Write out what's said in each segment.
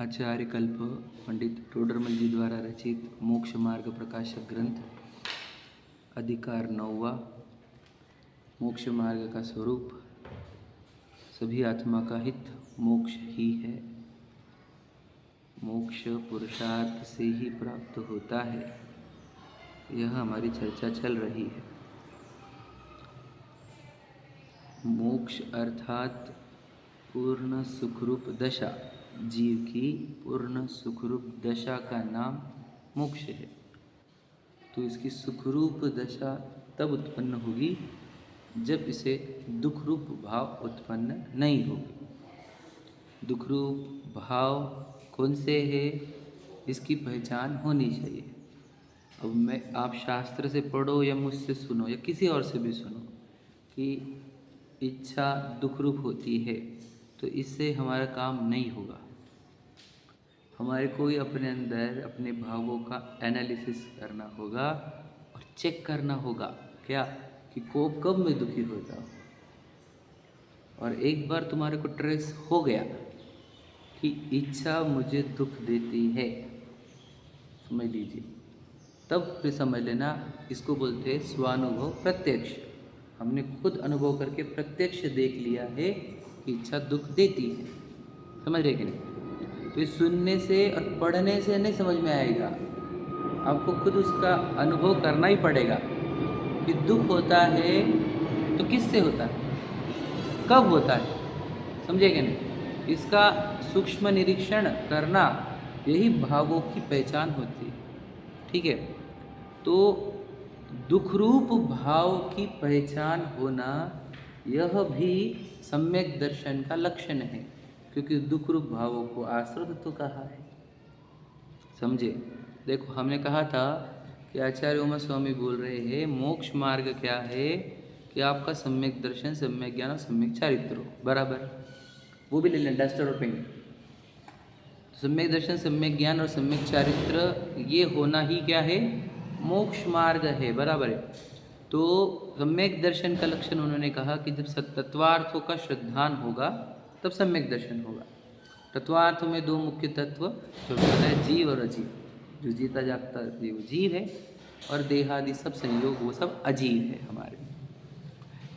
आचार्य कल्प पंडित टोडरमल जी द्वारा रचित मोक्ष मार्ग प्रकाशक ग्रंथ अधिकार 9वां। मोक्ष मार्ग का स्वरूप सभी आत्मा का हित मोक्ष ही है। मोक्ष पुरुषार्थ से ही प्राप्त होता है। यह हमारी चर्चा चल रही है। मोक्ष अर्थात पूर्ण सुखरूप दशा, जीव की पूर्ण सुखरूप दशा का नाम मोक्ष है। तो इसकी सुखरूप दशा तब उत्पन्न होगी जब इसे दुखरूप भाव उत्पन्न नहीं होगी। दुखरूप भाव कौन से है, इसकी पहचान होनी चाहिए। अब आप शास्त्र से पढ़ो या मुझसे सुनो या किसी और से भी सुनो कि इच्छा दुखरूप होती है, तो इससे हमारा काम नहीं होगा। हमारे को ही अपने अंदर अपने भावों का एनालिसिस करना होगा और चेक करना होगा क्या कि कब मैं दुखी होता हूँ। और एक बार तुम्हारे को ट्रेस हो गया कि इच्छा मुझे दुख देती है, समझ लीजिए, तब फिर समझ लेना इसको बोलते हैं स्वानुभव प्रत्यक्ष। हमने खुद अनुभव करके प्रत्यक्ष देख लिया है कि इच्छा दुख देती है। समझ रहे कि नहीं? तो सुनने से और पढ़ने से नहीं समझ में आएगा, आपको खुद उसका अनुभव करना ही पड़ेगा कि दुख होता है तो किससे होता है, कब होता है, समझे कि नहीं? इसका सूक्ष्म निरीक्षण करना, यही भावों की पहचान होती है। ठीक है, तो दुखरूप भाव की पहचान होना यह भी सम्यक दर्शन का लक्षण है, क्योंकि दुखरूप भावों को आश्रित तो कहा है। समझे? देखो, हमने कहा था कि आचार्य उमा स्वामी बोल रहे हैं मोक्ष मार्ग क्या है कि आपका सम्यक दर्शन, सम्यक ज्ञान और सम्यक चारित्र हो। बराबर, वो भी ले लें, डस्टर और पेन। सम्यक दर्शन, सम्यक ज्ञान और सम्यक चारित्र, ये होना ही क्या है, मोक्ष मार्ग है। बराबर है। तो सम्यक दर्शन का लक्षण उन्होंने कहा कि जब तत्वार्थों का श्रद्धान होगा तब सम्यक दर्शन होगा। तत्वार्थ में दो मुख्य तत्व जो होता है, जीव और अजीव। जो जीता जागता है वो जीव है, और देहादि सब संयोग वो सब अजीव है हमारे।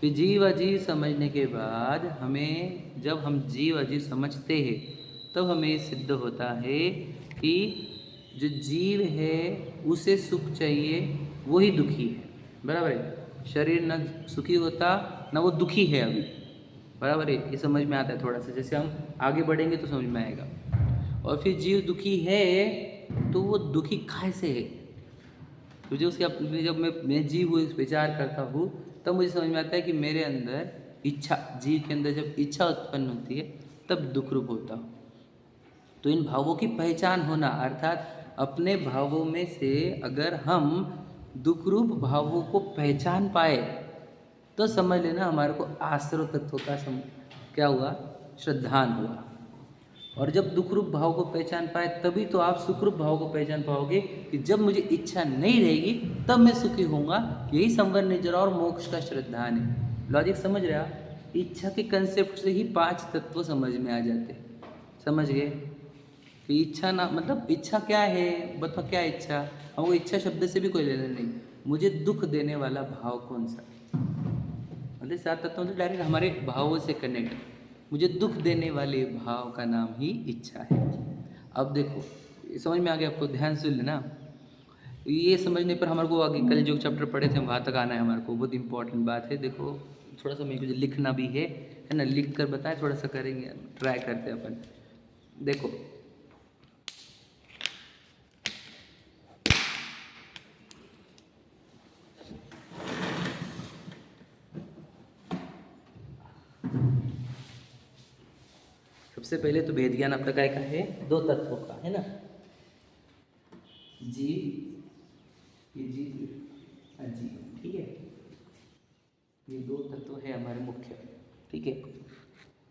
फिर जीव अजीव समझने के बाद हमें, जब हम जीव अजीव समझते हैं तब हमें सिद्ध होता है कि जो जीव है उसे सुख चाहिए, वही दुखी है। बराबर है। शरीर न सुखी होता न वो दुखी है अभी। बराबर है, ये समझ में आता है थोड़ा सा। जैसे हम आगे बढ़ेंगे तो समझ में आएगा। और फिर जीव दुखी है तो वो दुखी कैसे है, मुझे उसके अपने, जब मैं जीव हुए विचार करता हूँ तब मुझे समझ में आता है कि मेरे अंदर इच्छा, जीव के अंदर जब इच्छा उत्पन्न होती है तब दुख रूप होता हूँ। तो इन भावों की पहचान होना, अर्थात अपने भावों में से अगर हम दुख रूप भावों को पहचान पाए तो समझ लेना हमारे को आश्रय तत्व का क्या हुआ, श्रद्धान हुआ। और जब दुख रूप भाव को पहचान पाए तभी तो आप सुखरूप भाव को पहचान पाओगे कि जब मुझे इच्छा नहीं रहेगी तब मैं सुखी होऊंगा। यही संवर निजरा और मोक्ष का श्रद्धान है। लॉजिक समझ रहे आप? इच्छा के कंसेप्ट से ही 5 तत्व समझ में आ जाते। समझ गए कि इच्छा ना मतलब इच्छा क्या है, बताओ क्या इच्छा। हम वो इच्छा शब्द से भी कोई लेना नहीं, मुझे दुख देने वाला भाव कौन सा, मतलब 7 तत्वों से डायरेक्ट हमारे भावों से कनेक्ट, मुझे दुख देने वाले भाव का नाम ही इच्छा है। अब देखो, समझ में आ गया आपको? ध्यान से लेना। ये समझने पर हमारे को आगे कल जो चैप्टर पढ़े थे वहाँ तक आना है हमारे को। बहुत इंपॉर्टेंट बात है। देखो, थोड़ा सा मेरे को लिखना भी है ना, लिख कर बताए, थोड़ा सा करेंगे, ट्राई करते हैं अपन। देखो, सबसे पहले तो भेद ज्ञान आपका काय का है, 2 तत्वों का है ना, जीव, ये जीव अजीव। ठीक है, ये 2 तत्व है हमारे मुख्य। ठीक है,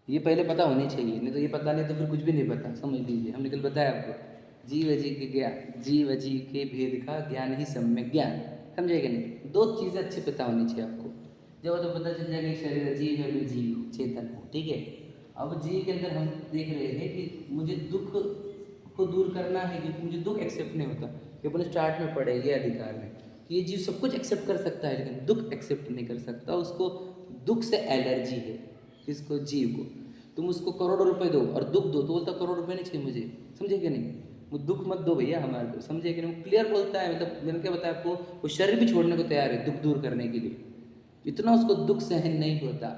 ये पहले पता होनी चाहिए, नहीं तो ये पता नहीं तो फिर कुछ भी नहीं पता। समझ लीजिए, हमने कल बताया आपको, जीव अजीव के ज्ञान, जीव अजीव के भेद का ज्ञान ही सम्यक ज्ञान। समझेगा नहीं? 2 चीज़ें अच्छी पता होनी चाहिए आपको। जब तो पता चल जाएगा शरीर अजीव है, मैं जीव चेतन हूँ। ठीक है, अब जीव के अंदर हम देख रहे हैं कि मुझे दुख को दूर करना है, क्योंकि मुझे दुख एक्सेप्ट नहीं होता। ये अपने स्टार्ट में पढ़े ये अधिकार में कि ये जीव सब कुछ एक्सेप्ट कर सकता है लेकिन दुख एक्सेप्ट नहीं कर सकता। उसको दुख से एलर्जी है। किसको? जीव को। तुम उसको करोड़ों रुपए दो और दुख दो तो बोलता करोड़ रुपए नहीं चाहिए मुझे, समझे कि नहीं? वो दुख मत दो भैया हमारे को, समझे कि नहीं? वो क्लियर बोलता है, मतलब मैंने क्या बताया आपको, वो शरीर भी छोड़ने को तैयार है दुख दूर करने के लिए, इतना उसको दुख सहन नहीं होता।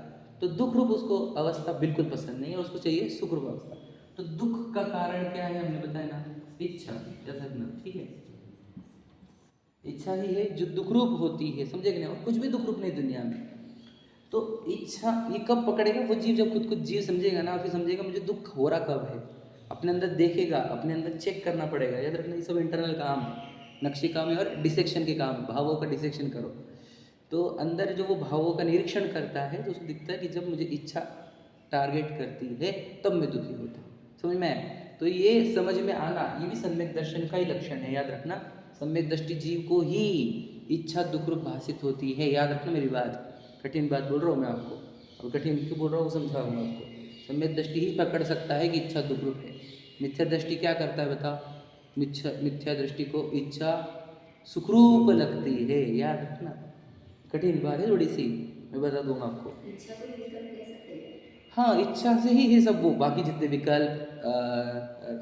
तो दुख रूप उसको अवस्था बिल्कुल पसंद नहीं है, उसको चाहिए सुख रूप अवस्था। तो दुख का कारण क्या है हमने बताया ना, इच्छा, यथार्थ, ठीक है? इच्छा ही है जो दुख रूप होती है, समझे कि नहीं? और कुछ भी दुख रूप नहीं दुनिया में। तो इच्छा ये कब पकड़ेगा वो जीव? जब खुद को जीव समझेगा ना, फिर समझेगा मुझे दुख हो रहा कब है, अपने अंदर देखेगा, अपने अंदर चेक करना पड़ेगा। याद रखना ये सब इंटरनल काम है, नक्शे में और डिसेक्शन के काम, भावों का डिसेक्शन करो। तो अंदर जो वो भावों का निरीक्षण करता है तो उसको दिखता है कि जब मुझे इच्छा टारगेट करती है तब मैं दुखी होता हूँ, समझ में आया? तो ये समझ में आना ये भी सम्यक दर्शन का ही लक्षण है। याद रखना सम्यक दृष्टि जीव को ही इच्छा दुख रूप भाषित होती है। याद रखना मेरी बात, कठिन बात बोल रहा हूँ मैं आपको, और कठिन क्यों बोल रहा हूँ समझाऊंगा आपको। सम्यक दृष्टि ही पकड़ सकता है कि इच्छा दुख रूप है। मिथ्या दृष्टि क्या करता है बताओ? मिथ्या दृष्टि को इच्छा सुखरूप लगती है। याद रखना कठिन बात है थोड़ी सी, मैं बता दूंगा आपको। इच्छा को विकल्प कह सकते हैं। हाँ, इच्छा से ही है सब, वो बाकी जितने विकल्प।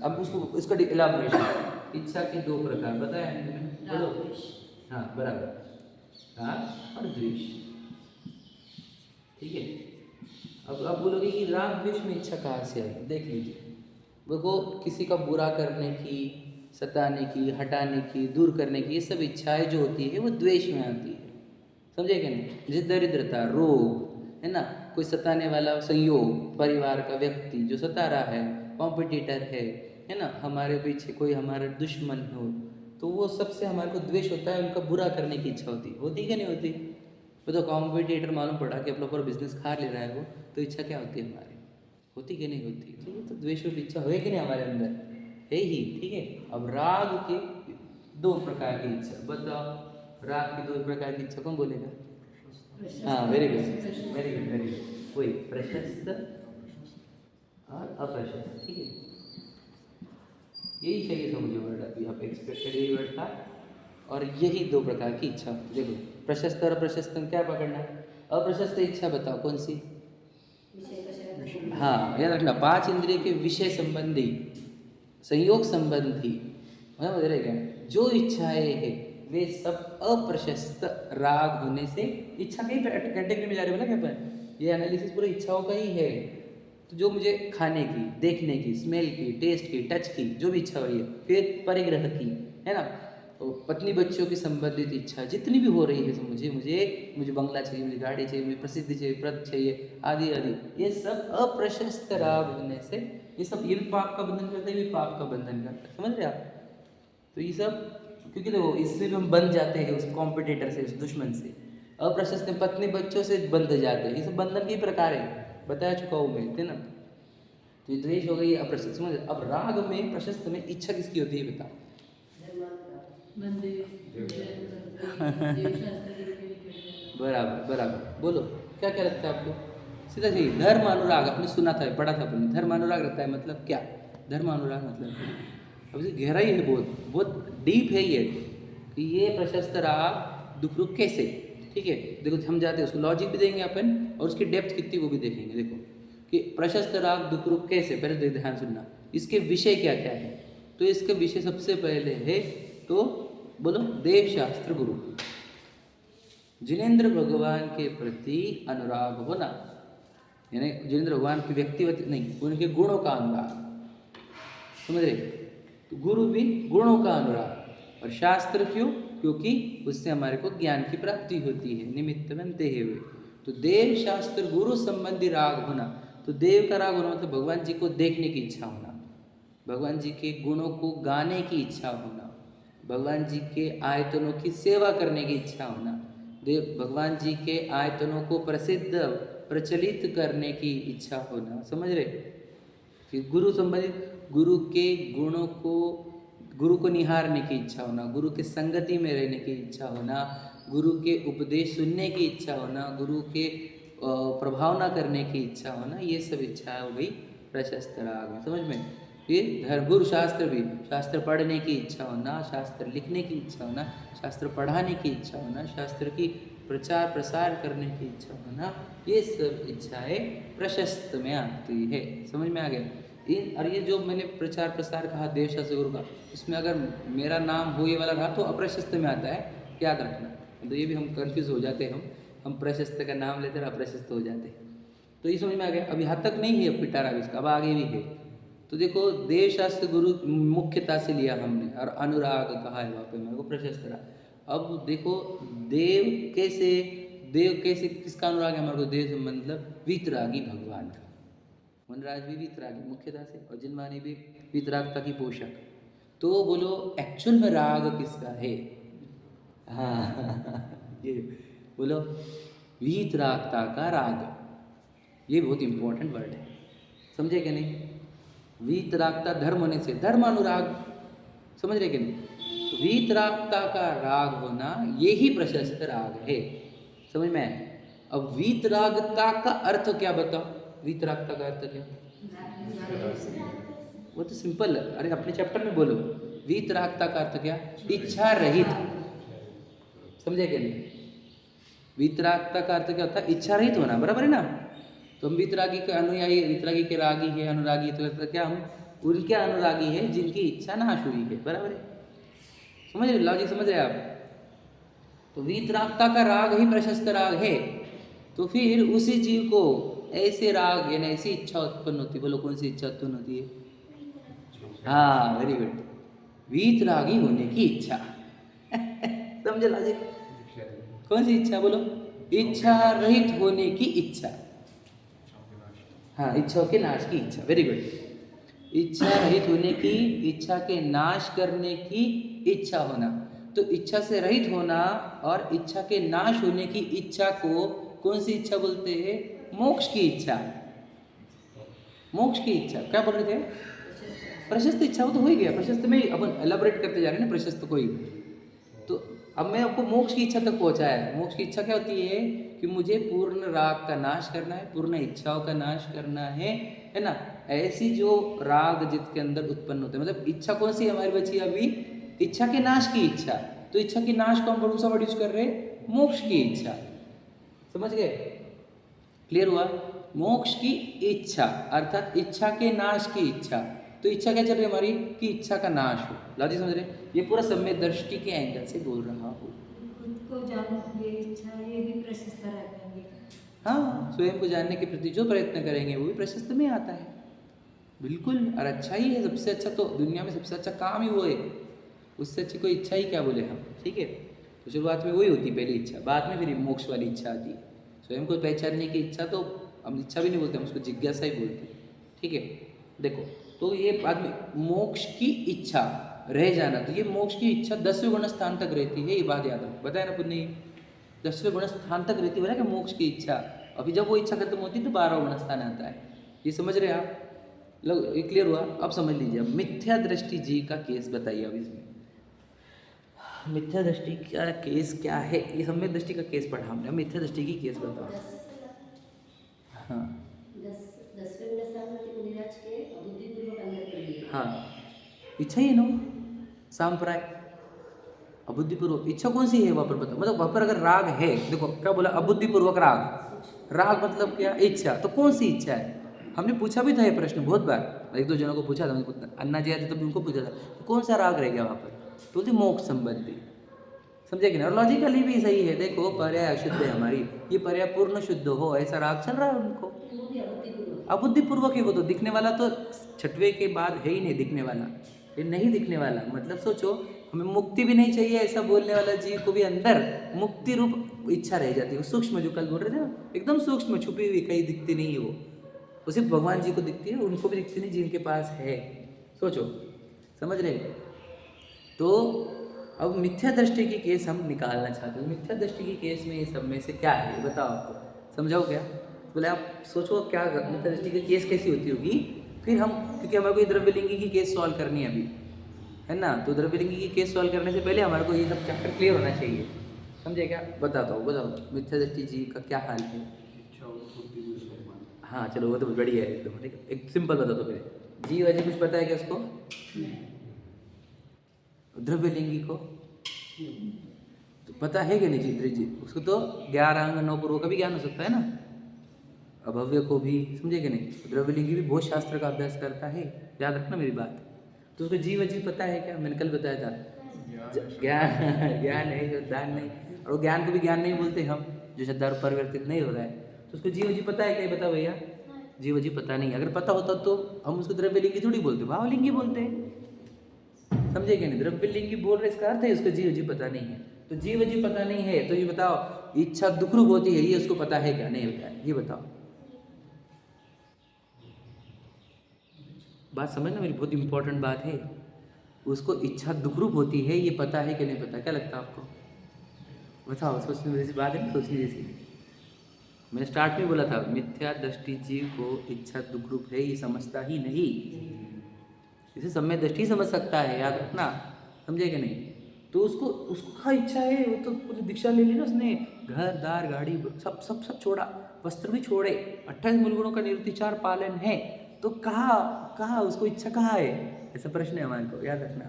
अब उसको इसका इलाबोरेशन, इच्छा के दो प्रकार बताया है मैंने, बोलो। हाँ बराबर, राग और द्वेष, ठीक है? अब बोलोगे कि राग द्वेष में इच्छा कहाँ से आई? देख लीजिए, देखो किसी का बुरा करने की, सताने की, हटाने की, दूर करने की, ये सब इच्छाएं जो होती है वो द्वेष में आती है, समझे कि नहीं? जैसे दरिद्रता, रोग, है ना, कोई सताने वाला संयोग, परिवार का व्यक्ति जो सता रहा है, कॉम्पिटिटर है ना, हमारे पीछे कोई हमारा दुश्मन हो, तो वो सबसे हमारे को द्वेष होता है, उनका बुरा करने की इच्छा होती कि नहीं होती? वो तो कॉम्पिटिटर मालूम पड़ा कि अपना पूरा बिजनेस खा ले रहा है वो, तो इच्छा क्या होती है हमारी? होती कि नहीं होती? तो ये तो द्वेष रूप इच्छा है कि नहीं हमारे अंदर? है ही, ठीक है? अब राग के दो प्रकार की इच्छा बताओ, राग की दो प्रकार की इच्छा कौन बोलेगा? हाँ very good, very good, very good. वही प्रशस्त और अप्रशस्त, ठीक है? यही चाहिए समझो वर्ड, अभी आप एक्सपेक्टेड यही वर्ड था। और यही दो प्रकार की इच्छा होती है। देखो प्रशस्त और अप्रशस्त में क्या पकड़ना है? अप्रशस्त इच्छा बताओ कौन सी? हाँ याद रखना, पांच इंद्रिय के विषय संबंधी, संयोग संबंधी, समझ रहे क्या? जो इच्छाएं है वे सब अप्रशस्त राग होने से इच्छा की कैटेगरी में जा रहे हो ना क्या अपन? ये एनालिसिस पूरा इच्छाओं का ही है। तो जो मुझे खाने की, देखने की, स्मेल की, टेस्ट की, टच की जो भी इच्छा हो रही है, फिर परिग्रह की, है ना, तो पत्नी बच्चों की संबंधित इच्छा जितनी भी हो रही है, तो मुझे बंगला चाहिए, मुझे गाड़ी चाहिए, मुझे प्रसिद्धि चाहिए, पद चाहिए, आदि आदि, ये सब अप्रशस्त राग होने से ये सब, ये भी पाप का बंधन करता है, ये भी पाप का बंधन करता है, समझ रहे आप? तो ये सब क्योंकि देखो इससे भी हम बंध जाते हैं उस कॉम्पिटिटर से, उस दुश्मन से। अप्रशस्त में पत्नी बच्चों से बंध जाते हैं, ये सब बंधन के प्रकार है, बताया चुका हूँ मैं, है ना? तो ये द्वेष हो गई अप्रशस्त, समझ? अब राग में, प्रशस्त में इच्छा किसकी होती है बता? बराबर बराबर, बोलो क्या क्या लगता है आपको? सीधा सही, धर्म अनुराग, आपने सुना था, पढ़ा था आपने, धर्म अनुराग रहता है मतलब क्या? धर्म अनुराग मतलब अब इसे गहराई है, बहुत बहुत डीप है ये, कि ये प्रशस्त राग दुख रूप कैसे, ठीक है? देखो हम जाते हैं उसको लॉजिक भी देंगे अपन, और उसकी डेप्थ कितनी वो भी देखेंगे। देखो कि प्रशस्त राग दुख रूप कैसे, पहले तो ध्यान सुनना, इसके विषय क्या क्या है। तो इसका विषय सबसे पहले है, तो बोलो, देव शास्त्र गुरु, जिनेंद्र भगवान के प्रति अनुराग होना, यानी जिनेंद्र भगवान के व्यक्तिगत नहीं, उनके गुणों का अनुराग, समझ रहे? तो गुरु भी गुणों का अनुराग, और शास्त्र क्यों? क्योंकि उससे हमारे को ज्ञान की प्राप्ति होती है, निमित्त बनते हैं वे। तो देव शास्त्र गुरु संबंधी राग होना, तो देव का राग होना मतलब भगवान जी को देखने की इच्छा होना, भगवान जी के गुणों को गाने की इच्छा होना, भगवान जी के आयतनों की सेवा करने की इच्छा होना, देव भगवान जी के आयतनों को प्रसिद्ध प्रचलित करने की इच्छा होना, समझ रहे? फिर गुरु संबंधित, गुरु के गुणों को, गुरु को निहारने की इच्छा होना, गुरु के संगति में रहने की इच्छा होना, गुरु के उपदेश सुनने की इच्छा होना, गुरु के प्रभावना करने की इच्छा होना, ये सब इच्छा हो गई प्रशस्त राग में, समझ में? फिर धर्म, गुरु शास्त्र भी, शास्त्र पढ़ने की इच्छा होना, शास्त्र लिखने की इच्छा होना, शास्त्र पढ़ाने की इच्छा होना, शास्त्र की प्रचार प्रसार करने की इच्छा होना, ये सब इच्छाएं प्रशस्त में आती है। समझ में आ गया? और ये जो मैंने प्रचार प्रसार कहा देवशास्त्र गुरु का, इसमें अगर मेरा नाम हो ये वाला रहा तो अप्रशस्त में आता है, याद रखना। तो ये भी हम कंफ्यूज हो जाते हैं, हम प्रशस्त का नाम लेते हैं और अप्रशस्त हो जाते हैं। तो ये समझ में आ गया? अब यहाँ तक नहीं है पिटारा इसका, अब आगे भी है। तो देखो देवशास्त्र गुरु मुख्यता से लिया हमने, और अनुराग कहा है वहाँ पे मेरे को प्रशस्त रहा। अब देखो देव कैसे किसका अनुराग है हमारे को? देव से मतलब वीतरागी भगवान का। वनराज भी वीतरागी मुख्यता से, और जिनवानी भी वीतरागता की पोषक। तो बोलो एक्चुअल में राग किसका है? हाँ ये बोलो, वीतरागता का राग। ये बहुत इंपॉर्टेंट वर्ड है, समझे कि नहीं? वीतरागता धर्म होने से, धर्म अनुराग, समझ रहे कि नहीं? वीतरागता का राग होना ये ही प्रशस्त राग है। समझ में आया? अब वीतरागता का अर्थ क्या बताओ? वीतरागता का अर्थ क्या? वो तो सिंपल है, अरे अपने चैप्टर में बोलो। वीतरागता का अर्थ क्या? इच्छा रहित। समझे क्या नहीं? वीतरागता का अर्थ क्या होता है? इच्छा रहित होना, बराबर है ना? तो हम वीतरागी के अनुयायी, वीतरागी के रागी है, अनुरागी, तो क्या हम उनके अनुरागी है जिनकी इच्छा नाश हुई है, बराबर है? समझ रहे? लॉजिक समझ रहे आप? तो वीतरागता का राग ही प्रशस्त राग है। तो फिर उसी जीव को ऐसे राग यानी ऐसी इच्छा उत्पन्न होती, बोलो कौन सी इच्छा उत्पन्न होती है? हाँ वेरी गुड, वीतरागी होने की इच्छा। समझे लॉजिक? कौन सी इच्छा बोलो? इच्छा रहित होने की इच्छा। हाँ, इच्छाओं के नाश की इच्छा, वेरी गुड। इच्छा रहित होने की, इच्छा के नाश करने की इच्छा होना। तो इच्छा से रहित होना और इच्छा के नाश होने की इच्छा को कौन सी इच्छा बोलते हैं? मोक्ष की इच्छा। मोक्ष की इच्छा क्या बोल रहे थे? प्रशस्त इच्छा। वो तो हो ही गया, प्रशस्त में अपन एलाबोरेट करते जा रहे हैं ना प्रशस्त को ही। तो अब मैं आपको मोक्ष की इच्छा तक पहुंचाया है। मोक्ष की इच्छा क्या होती है? कि मुझे पूर्ण राग का नाश करना है, पूर्ण इच्छाओं का नाश करना है ना? ऐसी जो राग जिसके अंदर उत्पन्न होते हैं, मतलब इच्छा कौन सी हमारी बची अभी? इच्छा के नाश की इच्छा। तो इच्छा के नाश को हम कौन सा वर्ड यूज कर रहे हैं? मोक्ष की इच्छा। समझ गए? क्लियर हुआ? मोक्ष की इच्छा अर्थात इच्छा के नाश की इच्छा। तो इच्छा क्या चल रही है हमारी? कि इच्छा का नाश हो। लॉजिक समझ रहे? ये पूरा सम्यक दृष्टि के एंगल से बोल रहा हूँ। खुद को जानने की इच्छा, ये भी प्रशस्त रहेंगे। हाँ, स्वयं को जानने के प्रति जो प्रयत्न करेंगे वो भी प्रशस्त में आता है, बिल्कुल। और अच्छा ही है, सबसे अच्छा तो दुनिया में सबसे अच्छा काम ही वो है। उससे अच्छी कोई इच्छा ही क्या बोले हम, ठीक है? तो शुरुआत में वही होती है पहली इच्छा, बाद में फिर मोक्ष वाली इच्छा आती है। स्वयं को पहचानने की इच्छा तो हम इच्छा भी नहीं बोलते, हम उसको जिज्ञासा ही बोलते हैं, ठीक है? देखो, तो ये बाद में मोक्ष की इच्छा रह जाना, तो ये मोक्ष की इच्छा 10वें गुण स्थान तक रहती है। ये बात याद रखो, बताया ना पुण्य, 10वें गुण स्थान तक रहती है, बोला कि मोक्ष की इच्छा। अभी जब वो इच्छा खत्म होती है तो 12वां गुण स्थान आता है। ये समझ रहे आप? लोग ये क्लियर हुआ? अब समझ लीजिए, अब मिथ्या दृष्टि जी का केस बताइए। अब इसमें मिथ्या दृष्टि का केस क्या है? ये सम्यक दृष्टि का केस पढ़ा हमने, मिथ्या दृष्टि की केस बताओ। हाँ 10वें गुण स्थान में मुनिराज के बुद्धिपूर्वक अंदर पड़ी। हाँ, इच्छा ही है ना, सांप्राय अबुद्धिपूर्वक इच्छा कौन सी है वहाँ पर बताओ? मतलब वहाँ पर अगर राग है, देखो क्या बोला, अबुद्धिपूर्वक राग। राग मतलब क्या? इच्छा। तो कौन सी इच्छा है? हमने पूछा भी था ये प्रश्न बहुत बार, एक दो जनों को पूछा था, अन्ना जी आते तब उनको पूछा था, तो कौन सा राग रह गया वहाँ पर? तो बोलते मोक्ष संबंधी। समझे कि नहीं? और लॉजिकली भी सही है। देखो पर्याय अशुद्ध है हमारी, ये पर्याय पूर्ण शुद्ध हो ऐसा राग चल रहा है उनको। वो भी अबुद्धिपूर्वक। अबुद्धिपूर्वक है वो तो, दिखने वाला तो 6वें के बाद है ही नहीं दिखने वाला, ये नहीं दिखने वाला। मतलब सोचो, हमें मुक्ति भी नहीं चाहिए ऐसा बोलने वाला जीव को भी अंदर मुक्ति रूप इच्छा रह जाती है। सूक्ष्म जो कल बोल रहे थे ना, एकदम सूक्ष्म छुपी हुई, कहीं दिखती नहीं है वो सिर्फ भगवान जी को दिखती है, उनको भी दिखती नहीं जिनके पास है। सोचो, समझ रहे? तो अब मिथ्या दृष्टि की केस हम निकालना चाहते हैं। मिथ्या दृष्टि की केस में ये सब में से क्या है बताओ, आपको समझाओ क्या? बोले आप सोचो क्या मिथ्या दृष्टि की केस कैसी होती होगी, फिर हम, क्योंकि हमारे को ये द्रव्यलिंगी की केस सॉल्व करनी है अभी, है ना? तो द्रव्यलिंगी की केस सॉल्व करने से पहले हमारे को ये सब चैप्टर क्लियर होना चाहिए, समझे क्या? बताता हूँ, बताओ मिथ्या दृष्टि जी का क्या हाल है। हाँ चलो, वो तो बढ़िया है एकदम, ठीक है? एक सिंपल बता दो पहले, जीव अजी कुछ पता है क्या उसको? द्रव्यलिंगी को तो पता है कि नहीं? जी उसको तो 11 अंग 9 पूर्व का भी ज्ञान हो सकता है ना, अभव्य को भी, समझे कि नहीं? द्रव्यलिंगी भी बहुत शास्त्र का अभ्यास करता है, याद रखना मेरी बात। तो उसको जीव अजीव पता है क्या? मैंने कल बताया था ज्ञान है, जो दान नहीं, और वो ज्ञान को भी ज्ञान नहीं बोलते हम, जो शब्दार परिवर्तित नहीं हो रहा है। तो उसको जीव अजीव पता है क्या? बता भैया, जीव अजीव पता नहीं। अगर पता होता तो हम उसको द्रव्यलिंगी थोड़ी बोलते, भावलिंगी बोलते हैं, समझे क्या नहीं? द्रव्यलिंगी बोल रहे, इसका अर्थ है उसको जीव अजीव पता नहीं है। तो जीव अजीव पता नहीं है तो ये बताओ, इच्छा दुखरूप होती है, ये उसको पता है क्या? नहीं होता है, ये बताओ। बात समझना मेरी, बहुत इंपॉर्टेंट बात है। उसको इच्छा दुखरूप होती है, ये पता है कि नहीं पता? क्या लगता है आपको? बताओ, सोचने जैसी बात है ना, सोचने जैसी। मैंने स्टार्ट में बोला था, मिथ्या दृष्टि जीव को इच्छा दुखरूप है ये समझता ही नहीं, इसे सम्यक दृष्टि समझ सकता है, याद रखना, समझे कि नहीं? तो उसको कहाँ इच्छा है? वो तो पूरी दीक्षा ले ली ना उसने, घर दार गाड़ी सब सब सब छोड़ा, वस्त्र भी छोड़े, 28 मूल गुणों का निवृत्ति 4 पालन है, तो कहाँ उसको इच्छा कहाँ है? ऐसा प्रश्न है हमारे को, याद रखना।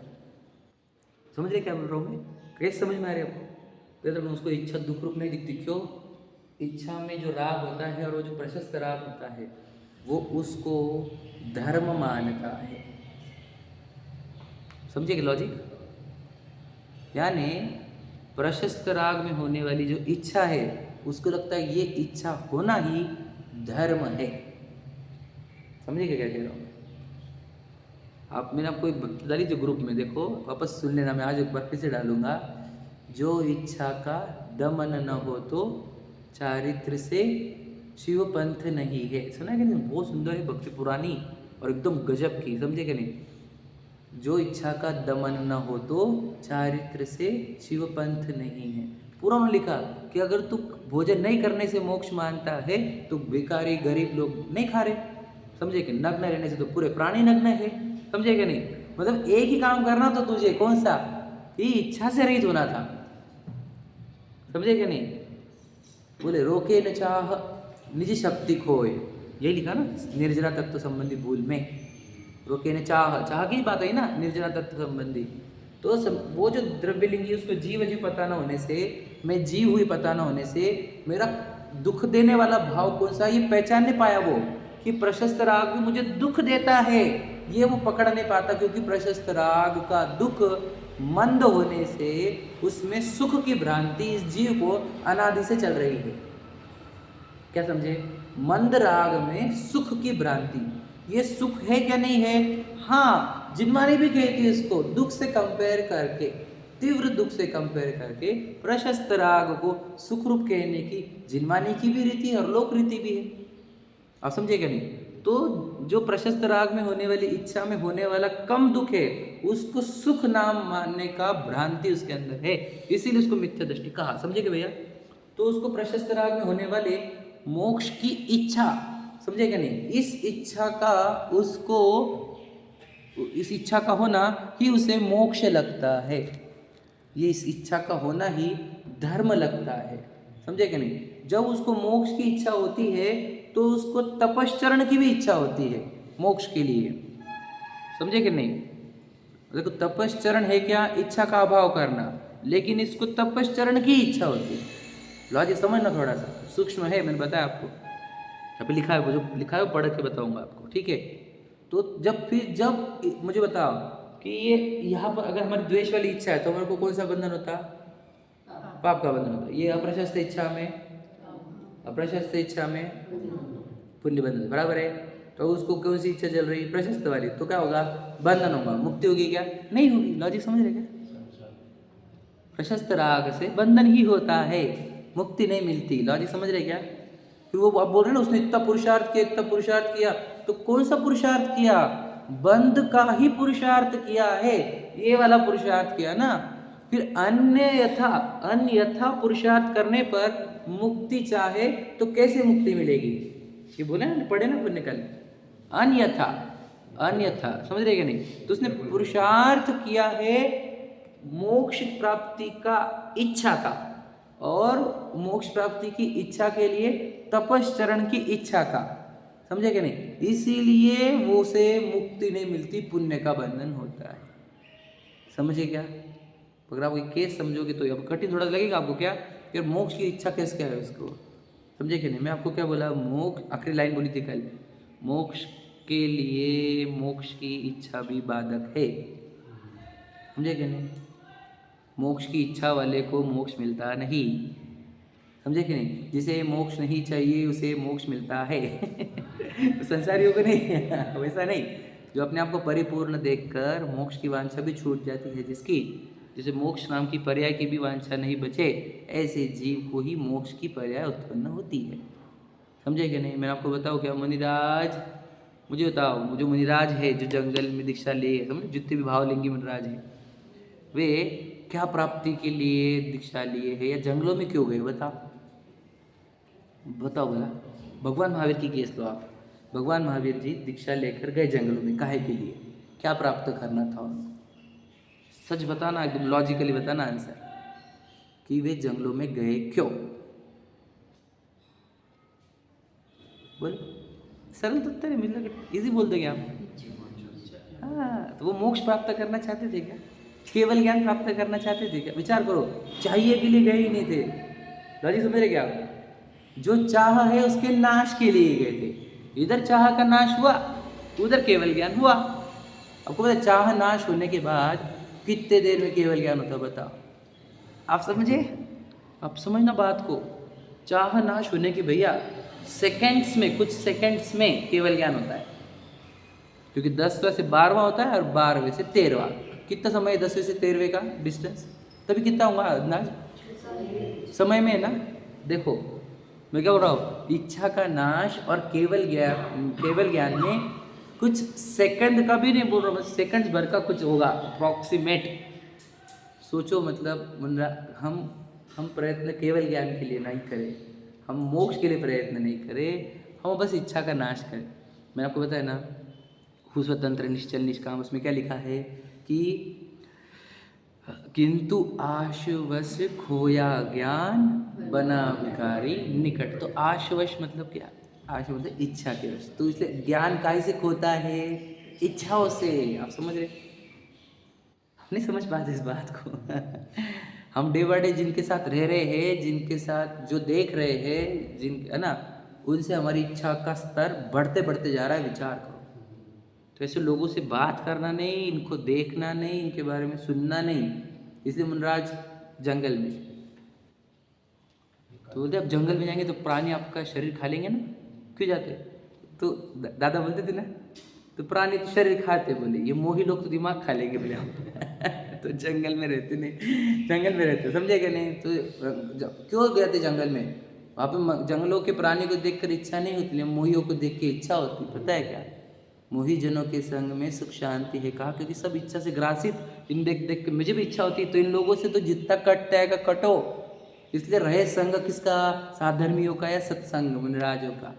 समझ रहे क्या बोल रहा हूँ मैं? कैसे समझ में आ रही है आपको? याद रखना, उसको इच्छा दुख रूप नहीं दिखती। क्यों? इच्छा में जो राग होता है और वो जो प्रशस्त राग होता है, वो उसको धर्म मानता है, समझे कि लॉजिक? यानी प्रशस्त राग में होने वाली जो इच्छा है, उसको लगता है ये इच्छा होना ही धर्म है, समझे क्या कह रहा हूँ? आप, मैंने आपको एक भक्ति डाली जो ग्रुप में, देखो वापस सुन लेना, मैं आज एक बार फिर से डालूंगा। जो इच्छा का दमन न हो तो चारित्र से शिव पंथ नहीं है, सुना है कि नहीं? बहुत सुंदर है भक्ति, पुरानी और एकदम गजब की, समझे कि नहीं? जो इच्छा का दमन न हो तो चारित्र से शिव पंथ नहीं है। पूरा उन्होंने लिखा कि अगर तू भोजन नहीं करने से मोक्ष मानता है तो बेकारी गरीब लोग नहीं खा रहे, समझे कि? नग्न रहने से तो पूरे प्राणी नग्न है, समझे कि नहीं? मतलब एक ही काम करना तो तुझे, कौन सा? ये इच्छा से रहित होना था, समझे कि नहीं? बोले रोके न चाह निज शक्ति खोए, यही लिखा ना निर्जरा तत्व संबंधी भूल में, रोके न चाह की बात है ना, निर्जरा तत्व संबंधी। तो वो जो द्रव्यलिंगी, उसको जीव अजीव पता न होने से, मैं जीव हुई पता न होने से, मेरा दुख देने वाला भाव कौन सा, ये पहचान नहीं पाया वो, कि प्रशस्त राग भी मुझे दुख देता है, ये वो पकड़ नहीं पाता, क्योंकि प्रशस्त राग का दुख मंद होने से उसमें सुख की भ्रांति इस जीव को अनादि से चल रही है। क्या समझे? मंद राग में सुख की भ्रांति, ये सुख है क्या नहीं है? हाँ, जिनमानी भी कहती है इसको, दुख से कंपेयर करके, तीव्र दुख से कंपेयर करके प्रशस्त राग को सुख रूप कहने की जिनमानी की भी रीति और लोक रीति भी है। आप समझे क्या नहीं? तो जो प्रशस्त राग में होने वाली इच्छा में होने वाला कम दुख है, उसको सुख नाम मानने का भ्रांति उसके अंदर है, इसीलिए उसको मिथ्या दृष्टि कहा, समझे क्या भैया? तो उसको प्रशस्त राग में होने वाले मोक्ष की इच्छा, समझे क्या नहीं? इस इच्छा का उसको, इस इच्छा का होना ही उसे मोक्ष लगता है, ये इस इच्छा का होना ही धर्म लगता है, समझे क्या नहीं? जब उसको मोक्ष की इच्छा होती है तो उसको तपश्चरण की भी इच्छा होती है मोक्ष के लिए, समझे कि नहीं? देखो तपश्चरण है क्या? इच्छा का अभाव करना, लेकिन इसको तपश्चरण की इच्छा होती है। लॉजिक समझना थोड़ा सा सूक्ष्म है, मैंने बताया आपको, अभी लिखा है, जो लिखा है पढ़ के बताऊंगा आपको, ठीक है? तो जब मुझे बताओ कि ये यहाँ पर अगर हमारी द्वेष वाली इच्छा है तो हमारे को कौन सा बंधन होता? पाप का बंधन होता। ये अप्रशस्त इच्छा में पुण्य बंधन, बराबर है? तो उसको कौन सी इच्छा चल रही? प्रशस्त वाली, तो क्या होगा? बंधन होगा। मुक्ति होगी क्या? नहीं होगी। लॉजिक समझ रहे क्या? प्रशस्त राग से बंधन ही होता है, मुक्ति नहीं मिलती। लॉजिक समझ रहे क्या? फिर वो आप बोल रहे ना उसने इतना पुरुषार्थ किया, तो कौन सा पुरुषार्थ किया? बंध का ही पुरुषार्थ किया है, ये वाला पुरुषार्थ किया ना। फिर अन्यथा पुरुषार्थ करने पर मुक्ति चाहे तो कैसे मुक्ति मिलेगी? ये बोले ना, पढ़े ना पुण्य कल, अन्यथा समझ रहे क्या नहीं? तो उसने पुरुषार्थ किया है मोक्ष प्राप्ति का, इच्छा का, और मोक्ष प्राप्ति की इच्छा के लिए तपश्चरण की इच्छा का। समझे कि नहीं? इसीलिए वो उसे मुक्ति नहीं मिलती, पुण्य का बंधन होता है। समझे क्या? अगर आप ये केस समझोगे तो अब कठिन थोड़ा लगेगा आपको क्या, कि मोक्ष की इच्छा कैसे क्या है उसको, समझे कि नहीं? मैं आपको क्या बोला, मोक्ष आखिरी लाइन बोली थी कल, मोक्ष के लिए मोक्ष की इच्छा भी बाधक है, समझे कि नहीं? मोक्ष की इच्छा वाले को मोक्ष मिलता नहीं, समझे कि नहीं? जिसे मोक्ष नहीं चाहिए उसे मोक्ष मिलता है। तो संसारियों को नहीं, वैसा नहीं। जो अपने आप को परिपूर्ण देखकर मोक्ष की वांछा भी छूट जाती है जिसकी, जैसे मोक्ष नाम की पर्याय की भी वांछा नहीं बचे, ऐसे जीव को ही मोक्ष की पर्याय उत्पन्न होती है, समझे कि नहीं? मैं आपको बताऊँ क्या, मुनिराज मुझे बताओ, जो मुनिराज है जो जंगल में दीक्षा लिए, समझे, जितने भी भावलिंगी मुनिराज हैं, वे क्या प्राप्ति के लिए दीक्षा लिए है या जंगलों में क्यों गए, बताओ बताओ भला। भगवान महावीर की केस लो आप, भगवान महावीर जी दीक्षा लेकर गए जंगलों में, काहे के लिए, क्या प्राप्त करना था उनको? सच बताना, एकदम लॉजिकली बताना आंसर, कि वे जंगलों में गए क्यों, बोल। सरल तो उत्तर है, मतलब इजी बोल दोगे आप। हाँ, तो वो मोक्ष प्राप्त करना चाहते थे क्या, केवल ज्ञान प्राप्त करना चाहते थे क्या? विचार करो, चाहिए के लिए गए ही नहीं थे, लॉजिक समझ रहे क्या? जो चाह है उसके नाश के लिए गए थे, इधर चाह का नाश हुआ, उधर केवल ज्ञान हुआ। आपको पता, चाह नाश होने के बाद कितने देर में केवल ज्ञान होता, बताओ आप, समझे? आप समझना बात को, चाह नाश होने के भैया सेकंड्स में, कुछ सेकंड्स में केवल ज्ञान होता है, क्योंकि 10वें से 12वां होता है और 12वें से 13वां। कितना समय है 10वें से 13वें का डिस्टेंस, तभी कितना होगा अंदाज समय में, है ना? देखो मैं क्या बोल रहा हूँ, इच्छा का नाश और केवल ज्ञान में कुछ सेकंड का भी नहीं बोल रहा हूँ, सेकंड भर का कुछ होगा अप्रॉक्सीमेट। सोचो, मतलब हम प्रयत्न केवल ज्ञान के लिए नहीं करें, हम मोक्ष के लिए प्रयत्न नहीं करें, हम बस इच्छा का नाश करें। मैंने आपको बताया ना, हूँ स्वतंत्र निश्चल निष्काम, उसमें क्या लिखा है कि किंतु आशवश खोया ज्ञान बना विकारी निकट। तो आशवश मतलब क्या, आश मतलब इच्छा के वश, तो इसलिए ज्ञान काहे से खोता है, इच्छाओं से। आप समझ रहे, नहीं समझ पाते इस बात को? हम डे बाय डे जिनके साथ रह रहे हैं, जिनके साथ जो देख रहे हैं, जिन, है ना, उनसे हमारी इच्छा का स्तर बढ़ते बढ़ते जा रहा है, विचार करो। तो ऐसे लोगों से बात करना नहीं, इनको देखना नहीं, इनके बारे में सुनना नहीं। इसलिए मुनराज जंगल में, तो बोलते अब जंगल में जाएंगे तो प्राणी आपका शरीर खा लेंगे ना, क्यों जाते? तो दादा बोलते थे ना, तो प्राणी तो शरीर खाते, बोले ये मोही लोग तो दिमाग खा लेंगे, बोले हम। तो जंगल में रहते नहीं, जंगल में रहते, समझे क्या नहीं? तो क्यों गए थे जंगल में? वहाँ पे जंगलों के प्राणी को देखकर इच्छा नहीं होती, मोहियों को देख के इच्छा होती। पता है क्या, मोही जनों के संग में सुख शांति है, कहा, क्योंकि सब इच्छा से ग्रासित, इन देख देख के मुझे भी इच्छा होती है, तो इन लोगों से तो जितना कटता है कटो। इसलिए रहे संग किसका, साधर्मियों का या सत्संग मुनिराजों का,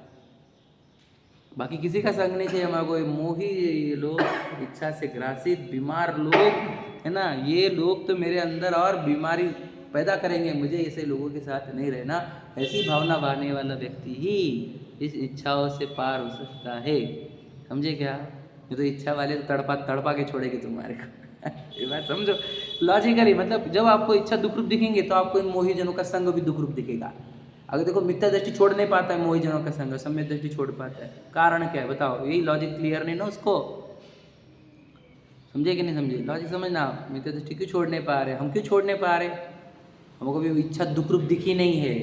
बाकी किसी का संग नहीं चाहिए हमारे को। मोही लोग, इच्छा से ग्रासित बीमार लोग, है ना, ये लोग तो मेरे अंदर और बीमारी पैदा करेंगे, मुझे ऐसे लोगों के साथ नहीं रहना। ऐसी भावना बांधने वाला व्यक्ति ही इस इच्छाओं से पार हो सकता है, समझे क्या? ये तो इच्छा वाले तो तड़पा के छोड़ेंगे तुम्हारे को। ये बात समझो लॉजिकली, मतलब जब आपको इच्छा दुख रूप दिखेंगे तो आपको इन मोही जनों का संग भी दुख रूप दिखेगा। अगर देखो मिथ्या दृष्टि छोड़ नहीं पाता है मोही जनों का संग, सम्यक दृष्टि छोड़ पाता है, कारण क्या है बताओ? यही लॉजिक क्लियर नहीं ना उसको, समझे कि नहीं समझे? लॉजिक समझना, आप मिथ्या दृष्टि क्यों छोड़ नहीं पा रहे? हम क्यों छोड़ नहीं पा रहे? हमको भी इच्छा दुख रूप दिखी नहीं है,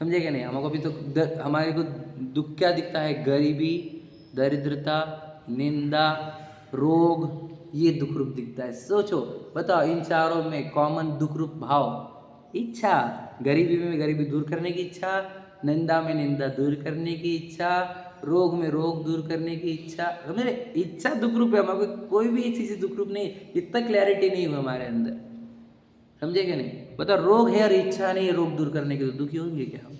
समझे कि नहीं? हमको भी तो हमारे को दुख क्या दिखता है, गरीबी, दरिद्रता, निंदा, रोग, ये दुख रूप दिखता है। सोचो बताओ, इन चारों में कॉमन दुख रूप भाव इच्छा। गरीबी में गरीबी दूर करने की इच्छा, निंदा में निंदा दूर करने की इच्छा, रोग में रोग दूर करने की इच्छा। समझे, इच्छा दुख रूप है, हमारे कोई भी चीज़ दुख रूप नहीं, इतना क्लैरिटी नहीं हुआ हमारे अंदर, समझे क्या नहीं? बताओ, रोग है और इच्छा नहीं है रोग दूर करने के, तो दुखी होंगे क्या हम?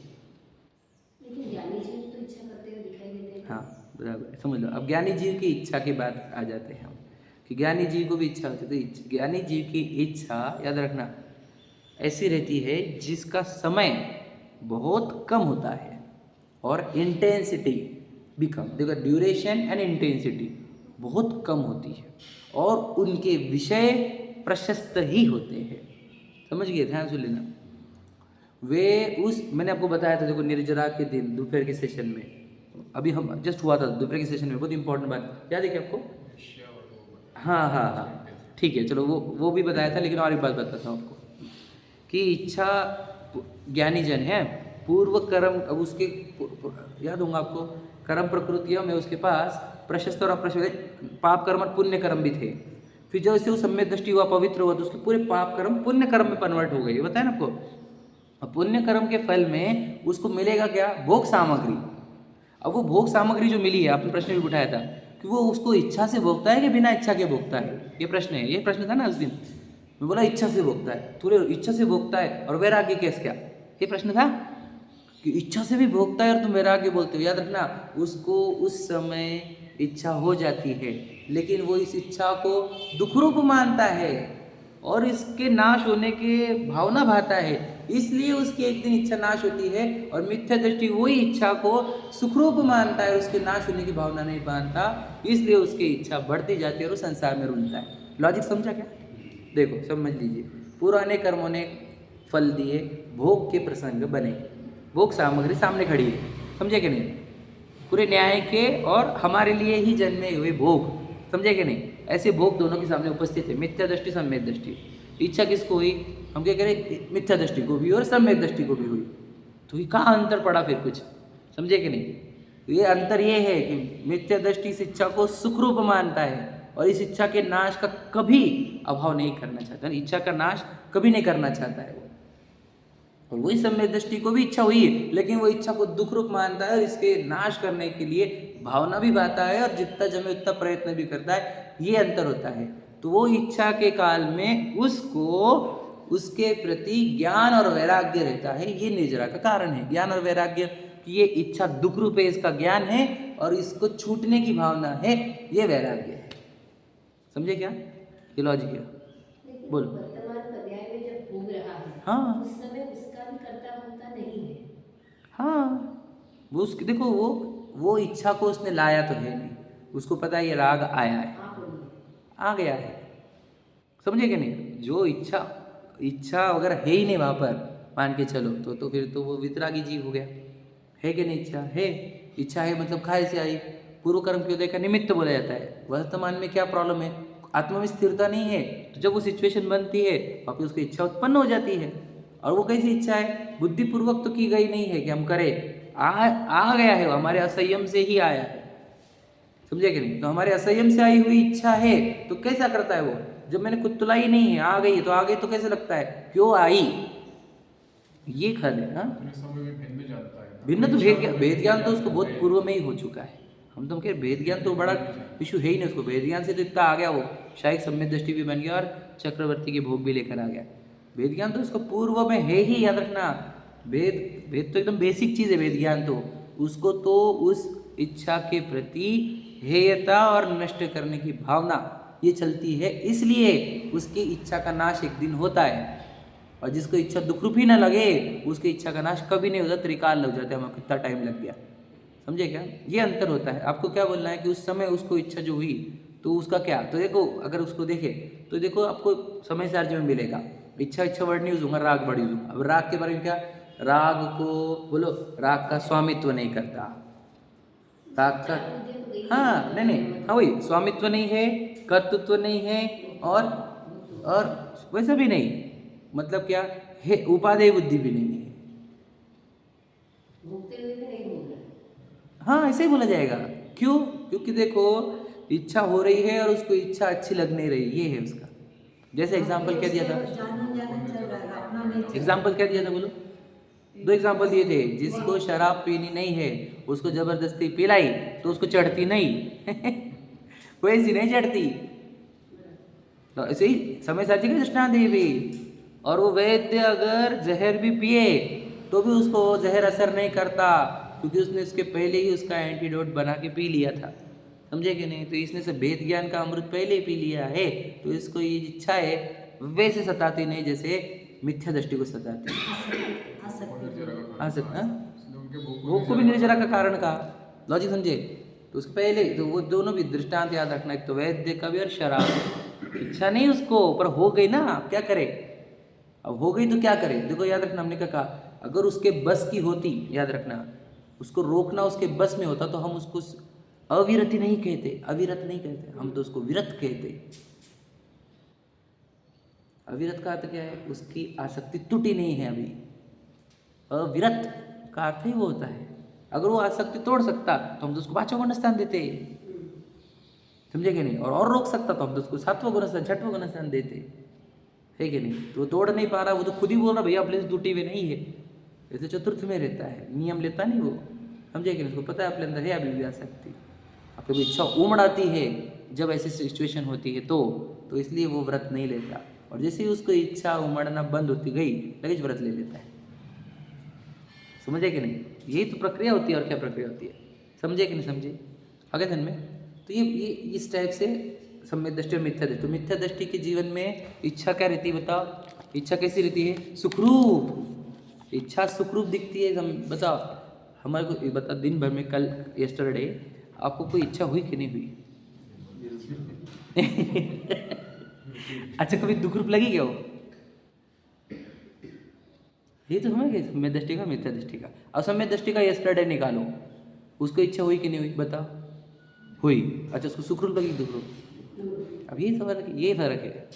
लेकिन ज्ञानी जीव तो इच्छा करते हुए दिखाई देते हैं। हाँ बराबर, समझ लो। अब ज्ञानी जीव की इच्छा की बात आ जाते हैं हम, कि ज्ञानी जीव को भी इच्छा होती है। तो ज्ञानी जीव की इच्छा याद रखना ऐसी रहती है जिसका समय बहुत कम होता है, और इंटेंसिटी भी कम। देखो ड्यूरेशन एंड इंटेंसिटी बहुत कम होती है और उनके विषय प्रशस्त ही होते हैं। समझ गए, ध्यान से लेना। वे उस मैंने आपको बताया था, देखो निर्जरा के दिन दोपहर के सेशन में, अभी हम जस्ट हुआ था दोपहर के सेशन में, बहुत इंपॉर्टेंट बात याद है क्या आपको? हाँ, ठीक है, चलो वो भी बताया था, लेकिन और एक बात बताता हूँ आपको कि इच्छा ज्ञानी जन है, पूर्व कर्म, अब उसके याद होगा आपको, कर्म प्रकृतियों में उसके पास प्रशस्त और अप्रशस्त पाप कर्म और पुण्य कर्म भी थे। फिर जैसे वो सम्यक दृष्टि हुआ, पवित्र हुआ, तो उसके पूरे पाप कर्म पुण्य कर्म में कन्वर्ट हो गए, ये बताया ना आपको। अब पुण्य कर्म के फल में उसको मिलेगा क्या? भोग सामग्री। अब वो भोग सामग्री जो मिली है, आपने प्रश्न भी उठाया था कि वो उसको इच्छा से भोगता है कि बिना इच्छा के भोगता है, ये प्रश्न है। ये प्रश्न था ना उस दिन, मैं बोला इच्छा से भोगता है, थोड़े इच्छा से भोगता है और वैराग्य कैसे क्या, ये प्रश्न था कि इच्छा से भी भोगता है और तुम वैराग्य बोलते हो। याद रखना, उसको उस समय इच्छा हो जाती है, लेकिन वो इस इच्छा को दुख रूप मानता है और इसके नाश होने की भावना भाता है, इसलिए उसकी एक दिन इच्छा नाश होती है और मिथ्या दृष्टि वही इच्छा को सुखरूप मानता है, उसके नाश होने की भावना नहीं मानता, इसलिए उसकी इच्छा बढ़ती जाती है और वो संसार में रुलता है। लॉजिक समझा क्या? देखो समझ लीजिए, पुराने कर्मों ने फल दिए, भोग के प्रसंग बने, भोग सामग्री सामने खड़ी है, समझे कि नहीं? पूरे न्याय के और हमारे लिए ही जन्मे हुए भोग, समझे कि नहीं? ऐसे भोग दोनों के सामने उपस्थित है, मिथ्या दृष्टि सम्यक दृष्टि। इच्छा किसको हुई? हम क्या करें, मिथ्या दृष्टि को भी और सम्यक दृष्टि को भी हुई। तो ये कहाँ अंतर पड़ा फिर कुछ, समझे कि नहीं? ये अंतर ये है कि मिथ्या दृष्टि इस इच्छा को सुखरूप मानता है और इस इच्छा के नाश का कभी अभाव नहीं करना चाहता, इच्छा का नाश कभी नहीं करना चाहता है वो। और वही सम्यक दृष्टि को भी इच्छा हुई है, लेकिन वो इच्छा को दुख रूप मानता है और इसके नाश करने के लिए भावना भी बाता है और जितना जमे उतना प्रयत्न भी करता है, ये अंतर होता है। तो वो इच्छा के काल में उसको उसके प्रति ज्ञान और वैराग्य रहता है, ये निर्जरा का कारण है। ज्ञान और वैराग्य कि ये इच्छा दुख रूप है, इसका ज्ञान है और इसको छूटने की भावना है, ये वैराग्य है। समझे क्या? ये लॉजिक है। बोलो। वर्तमान पर्याय में जब भोग रहा है, हाँ, उस समय उसका भी कर्ता भोक्ता नहीं है। हाँ, वो उसकी देखो, वो इच्छा को उसने लाया तो है नहीं, उसको पता है ये राग आया है, आप बोलिए। आ गया है, समझे कि नहीं? जो इच्छा अगर है ही नहीं वहाँ पर, मान के चलो, तो फिर तो वो वितरागी जीव हो गया। है कि नहीं? इच्छा है, इच्छा है मतलब खाए से आई। पूर्व कर्म क्यों देखा? निमित्त बोला जाता है। वर्तमान में क्या प्रॉब्लम है? आत्मा में स्थिरता नहीं है, तो जब वो सिचुएशन बनती है वहाँ पे उसकी इच्छा उत्पन्न हो जाती है। और वो कैसी इच्छा है? बुद्धिपूर्वक तो की गई नहीं है कि हम करें, आ गया है, वो हमारे असंयम से ही आया है, समझे कि नहीं? तो हमारे असंयम से आई हुई इच्छा है, तो कैसा करता है वो? जब मैंने कुछ तुला ही नहीं है, आ गई है, तो आ गई तो कैसे लगता है, क्यों आई, ये खल है। हाँ, भिन्न तो भेद ज्ञान तो उसको बहुत पूर्व में ही हो चुका है। हम तो कह भेद ज्ञान तो बड़ा इशू है ही नहीं उसको, भेद ज्ञान से तो इतना आ गया, वो शायद सम्यक दृष्टि भी बन गया और चक्रवर्ती के भोग भी लेकर आ गया। भेद ज्ञान तो उसको पूर्व में है ही, याद रखना। भेद तो एकदम बेसिक चीज़ है भेद ज्ञान, तो उसको तो उस इच्छा के प्रति हेयता और नष्ट करने की भावना ये चलती है, इसलिए उसकी इच्छा का नाश एक दिन होता है। और जिसको इच्छा दुख रूप ही ना लगे, उसकी इच्छा का नाश कभी नहीं होता, त्रिकाल लग जाता है, हमें कितना टाइम लग गया, समझे क्या? ये अंतर होता है। आपको क्या बोलना है कि उस समय उसको इच्छा जो हुई तो उसका क्या, तो देखो अगर उसको देखे तो देखो आपको समय सार्य में मिलेगा, इच्छा वर्ड नहीं यूज होगा, राग वर्ड यूज होगा। अब राग के बारे में क्या? राग को बोलो, राग का स्वामित्व नहीं करता, राग का, हाँ नहीं, हाँ वही स्वामित्व नहीं है, कर्तृत्व नहीं है और वैसा भी नहीं, मतलब क्या है, उपादेय बुद्धि भी नहीं है। भोगते हुए भी नहीं भोग रहा। हाँ, ऐसे ही बोला जाएगा। क्यों? क्योंकि देखो इच्छा हो रही है और उसको इच्छा अच्छी लग नहीं रही, ये है उसका। जैसे एग्जाम्पल क्या दिया था, एग्जाम्पल क्या दिया था बोलो? 2 एग्जाम्पल दिए थे। जिसको शराब पीनी नहीं है उसको जबरदस्ती पिलाई तो उसको चढ़ती नहीं वैसी नहीं चढ़ती। तो ऐसे ही समय साची का दृष्टांत है भी। और वो वैद्य अगर जहर भी पिए तो भी उसको जहर असर नहीं करता, क्योंकि उसने उसके पहले ही उसका एंटीडोट बना के पी लिया था, समझे कि नहीं? तो इसने से भेद ज्ञान का अमृत पहले ही पी लिया है, तो इसको ये इच्छा है वैसे सताती नहीं जैसे मिथ्या दृष्टि को सताती है। भोग को भी निर्जरा का कारण कहा, लॉजिक समझे। तो उसके पहले तो वो दोनों भी दृष्टांत याद रखना, एक तो वैद्य कवि और शराब। इच्छा नहीं उसको, पर हो गई ना, अब क्या करे, अब हो गई तो क्या करे। देखो याद रखना, हमने क्या कहा, अगर उसके बस की होती, याद रखना, उसको रोकना उसके बस में होता तो हम उसको अविरति नहीं कहते, अविरत नहीं कहते, हम तो उसको विरत कहते। अविरत का अर्थ क्या है, उसकी आसक्ति टूटी नहीं है अभी। अविरत का अर्थ ही वो होता है, अगर वो आसक्ति तोड़ सकता तो हम तो उसको पांचों गुण स्थान देते, समझे कि नहीं, और रोक सकता तो हम तो उसको सातवां गुण स्थान, छठवां गुण स्थान देते, है कि नहीं। तो वो तोड़ नहीं पा रहा, वो तो खुद ही बोल रहा भैया अपने टूटी हुई नहीं है, ऐसे चतुर्थ में रहता है, नियम लेता नहीं वो, समझे कि नहीं। उसको पता है अपने अंदर है अभी भी आसक्ति, आपकी इच्छा उमड़ आती है जब ऐसी सिचुएशन होती है तो इसलिए वो व्रत नहीं लेता। और जैसे ही उसको इच्छा उमड़ना बंद होती गई, लगेच व्रत ले लेता है, समझे कि नहीं। यही तो प्रक्रिया होती है, और क्या प्रक्रिया होती है, समझे कि नहीं समझे, आगे ध्यान में। तो ये इस टाइप से सम्यक दृष्टि और मिथ्या दृष्टि। तो मिथ्या दृष्टि के जीवन में इच्छा क्या रहती है, बताओ, इच्छा कैसी रहती है, सुखरूप, इच्छा सुखरूप दिखती है। बताओ हमारे को बता, दिन भर में कल यस्टरडे आपको कोई इच्छा हुई कि नहीं हुई? अच्छा, कभी दुख रूप लगी क्या वो? ये तो समझ गए, सम्यक दृष्टि का मिथ्या दृष्टि का। असम्यक दृष्टि का यस्टरडे निकालो, उसको इच्छा हुई कि नहीं हुई, बताओ, हुई, अच्छा उसको सुख रूप लगी, दुख रूप, अब ये फर्क, ये फर्क है।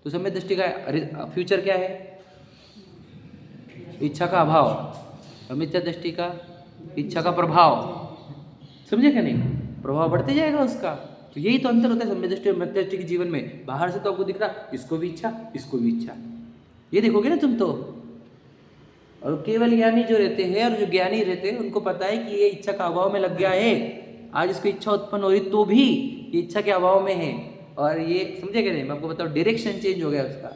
तो सम्यक दृष्टि का फ्यूचर क्या है, इच्छा का अभाव, और मिथ्या दृष्टि का इच्छा का प्रभाव, समझे क्या नहीं, प्रभाव बढ़ते जाएगा उसका। तो यही तो अंतर होता है सम्यक दृष्टि और मिथ्या दृष्टि के जीवन में। बाहर से तो आपको दिख रहा इसको भी इच्छा, इसको भी इच्छा, ये देखोगे ना तुम तो। और केवल ज्ञानी जो रहते हैं और जो ज्ञानी रहते हैं उनको पता है कि ये इच्छा का अभाव में लग गया है, आज इसको इच्छा उत्पन्न हो रही तो भी ये इच्छा के अभाव में है। और ये समझे क्या नहीं, मैं आपको बताऊँ, डायरेक्शन चेंज हो गया उसका,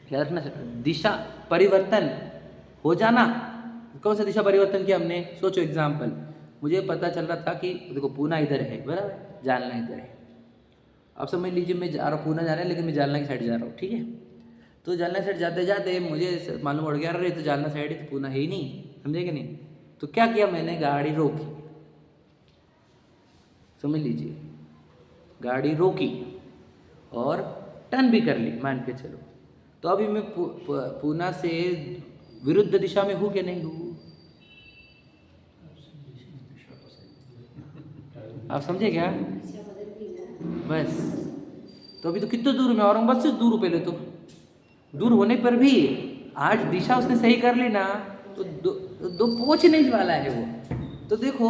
याद रखना, दिशा परिवर्तन हो जाना। कौन सा दिशा परिवर्तन किया हमने, सोचो एग्जाम्पल, मुझे पता चल रहा था कि देखो पूना इधर है, बराबर, जालना इधर है। अब समझ लीजिए मैं जा रहा हूँ, पूना जा रहा है लेकिन मैं जालना की साइड जा रहा हूँ, ठीक है। तो जालना साइड जाते जाते मुझे मालूम पड़ गया, अरे तो जालना साइड है तो पूना है ही नहीं, समझे कि नहीं। तो क्या किया मैंने, गाड़ी रोकी, समझ लीजिए, गाड़ी रोकी और टर्न भी कर ली, मान के चलो। तो अभी मैं पूना से विरुद्ध दिशा में हूँ कि नहीं हूँ, आप समझे क्या, बस। तो अभी तो कितना दूर में, औरंगाबाद से दूर, पहले तो दूर होने पर भी आज दिशा उसने सही कर ली ना, तो दो पहुंच नहीं वाला है वो। तो देखो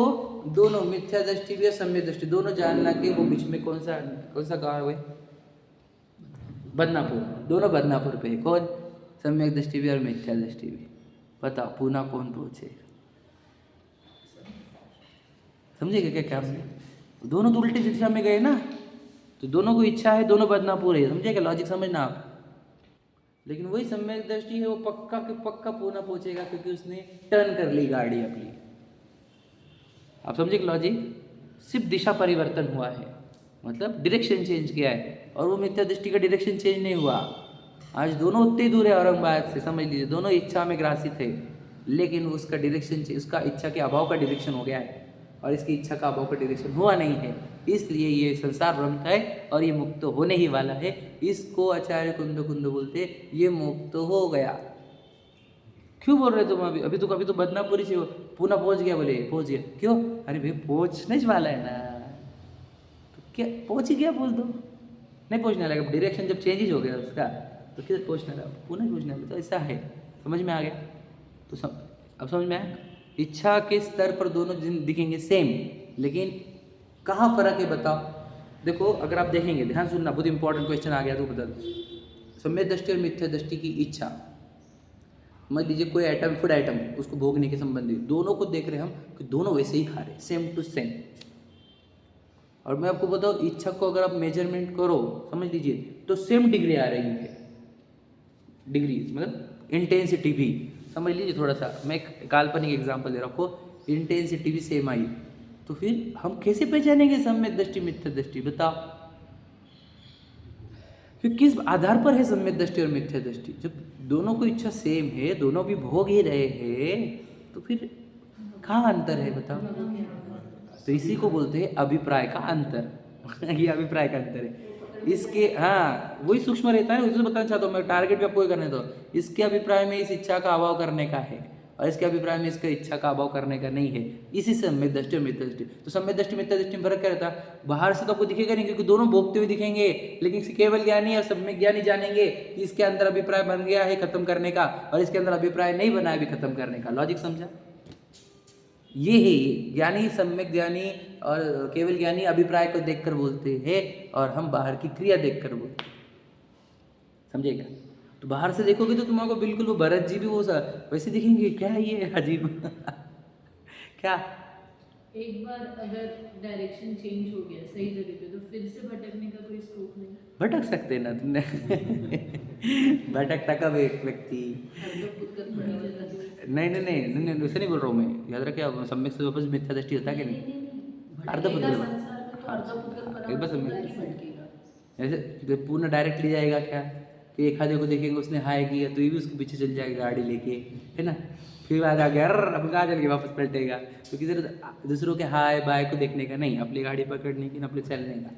दोनों मिथ्या दृष्टि भी और सम्यक दृष्टि दोनों जानना कि वो बीच में कौन सा गाँव है, बदनापुर, दोनों बदनापुर पे है। कौन, सम्यक दृष्टि भी और मिथ्या दृष्टि भी। बताओ पूना कौन पहुंचेगा, समझेगा क्या, क्या दोनों तो उल्टी दिशा में गए ना, तो दोनों को इच्छा है, दोनों बदनापुर है, समझेगा, लॉजिक समझना आप। लेकिन वही सम्यक दृष्टि है, वो पक्का के पक्का पूना पहुंचेगा क्योंकि उसने टर्न कर ली गाड़ी अपनी, आप समझे लॉजिक, सिर्फ दिशा परिवर्तन हुआ है, मतलब डायरेक्शन चेंज किया है। और वो मिथ्या दृष्टि का डायरेक्शन चेंज नहीं हुआ। आज दोनों उतनी दूर है औरंगाबाद से, समझ लीजिए, दोनों इच्छा में ग्रासित थे, लेकिन उसका डायरेक्शन, उसका इच्छा के अभाव का डायरेक्शन हो गया है और इसकी इच्छा का अभाव का डायरेक्शन हुआ नहीं है, इसलिए ये संसार भ्रमित है और ये मुक्त होने ही वाला है। इसको आचार्य कुंद बोलते, ये मुक्त हो गया। क्यों बोल रहे तुम, अभी तो बदनापुरी से पूना पहुंच गया, बोले पहुंच गया, क्यों, अरे भाई पहुंचने वाला है ना, तो क्या पहुंच ही गया बोल दो, नहीं पहुंचने लगा, डायरेक्शन जब चेंजेज हो गया उसका तो किधर पहुंचने लगा, पूना पहुंचने लगा। तो ऐसा है, समझ में आ गया, तो अब समझ में आया। इच्छा के स्तर पर दोनों दिखेंगे सेम, लेकिन कहाँ फर्क है बताओ। देखो अगर आप देखेंगे, ध्यान सुनना, बहुत इंपॉर्टेंट क्वेश्चन आ गया तो बता दो। सम्यक दृष्टि और मिथ्या दृष्टि की इच्छा, मान लीजिए कोई आइटम, फूड आइटम, उसको भोगने के संबंधित दोनों को देख रहे हैं हम कि दोनों वैसे ही खा रहे हैं, सेम टू सेम। और मैं आपको बताऊँ, इच्छा को अगर आप मेजरमेंट करो, समझ लीजिए, तो सेम डिग्री आ रही है, डिग्री मतलब इंटेंसिटी भी, समझ लीजिए। थोड़ा सा मैं एक काल्पनिक एग्जांपल दे रहा हूँ, इंटेंसिटी भी सेम आई, तो फिर हम कैसे पहचानेंगे सम्यक दृष्टि मिथ्या दृष्टि, बताओ। फिर किस आधार पर है सम्यक दृष्टि और मिथ्या दृष्टि, जब दोनों को इच्छा सेम है, दोनों भी भोग ही रहे हैं, तो फिर कहाँ अंतर है बताओ? तो इसी को बोलते हैं अभिप्राय का अंतर। ये अभिप्राय का अंतर है इसके। हाँ, वही सूक्ष्म रहता है ना, उसमें बताना चाहता हूँ मैं, टारगेट भी आपको करने दो। इसके अभिप्राय में इस इच्छा का अभाव करने का है और इसके अभिप्राय में इसका इच्छा का अभाव करने का नहीं है। इसी से सम्यक दृष्टि और मिथ्या दृष्टि। तो सम्यक दृष्टि मिथ्या दृष्टि में फर्क क्या रहता है? बाहर से तो आपको दिखेगा नहीं क्योंकि दोनों भोगते हुए दिखेंगे, लेकिन केवल ज्ञानी और सम्यक ज्ञानी जानेंगे कि इसके अंदर अभिप्राय बन गया है खत्म करने का और इसके अंदर अभिप्राय नहीं बना है अभी खत्म करने का। लॉजिक समझा? ये है ज्ञानी, सम्यक ज्ञानी और केवल ज्ञानी अभिप्राय को देखकर बोलते हैं और हम बाहर की क्रिया देखकर बोलते हैं। समझे क्या? तो बाहर से देखोगे तो तुम्हारा बिल्कुल वो भरत जी भी वो वैसे दिखेंगे, क्या है ये अजीब क्या? एक बार अगर डायरेक्शन चेंज हो गया सही जगह पे तो फिर से भटकने का कोई स्कोप नहीं। भटक सकते हैं ना तुमने भटकता कब एक व्यक्ति? नहीं नहीं नहीं नहीं नहीं, वैसे नहीं बोल रहा हूँ मैं। याद रखे आप, सम्यक से वापस मिथ्या दृष्टि होता है कि नहीं? अर्धपुत्र एक बार सम्यक ऐसे पूर्ण डायरेक्ट ले जाएगा क्या कि एक आधे को देखेंगे उसने हाय किया तो ये भी उसके पीछे चल जाएगा गाड़ी लेके, है ना? फिर बाद आ गया अब कहाँ चल के वापस पलटेगा, तो किसी दूसरों के हाय बाय को देखने का नहीं, अपनी गाड़ी पकड़ने की, अपने चलने का।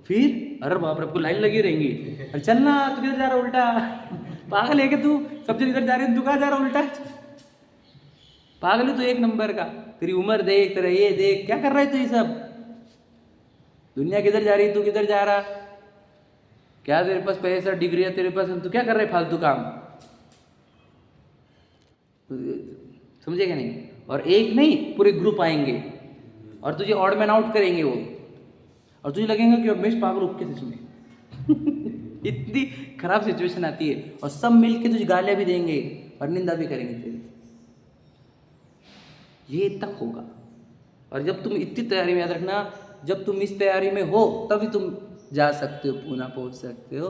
फिर अरे बाप रे, आपको लाइन लगी रहेंगी, अरे चलना, तू किधर जा रहा उल्टा? पागल है क्या तू? सब जन इधर जा रहे हैं, तू कहाँ जा रहा उल्टा? पागल है तू एक नंबर का। तेरी उम्र देख, तेरा ये देख, क्या कर रहा है तू? ये सब दुनिया किधर जा रही है, तू किधर जा रहा? क्या तेरे पास पैसा डिग्री है तेरे पास, तू क्या कर रहा है फालतू काम? समझेगा नहीं? और एक नहीं, पूरे ग्रुप आएंगे और तुझे ऑड मैन आउट करेंगे वो, और तुझे लगेगा कि अब मैं पागल रुक के इसमें इतनी खराब सिचुएशन आती है और सब मिलके तुझे गालियां भी देंगे और निंदा भी करेंगे तेरी। ये तक होगा। और जब तुम इतनी तैयारी में, याद रखना, जब तुम इस तैयारी में हो तभी तुम जा सकते हो, पुणे पहुंच सकते हो,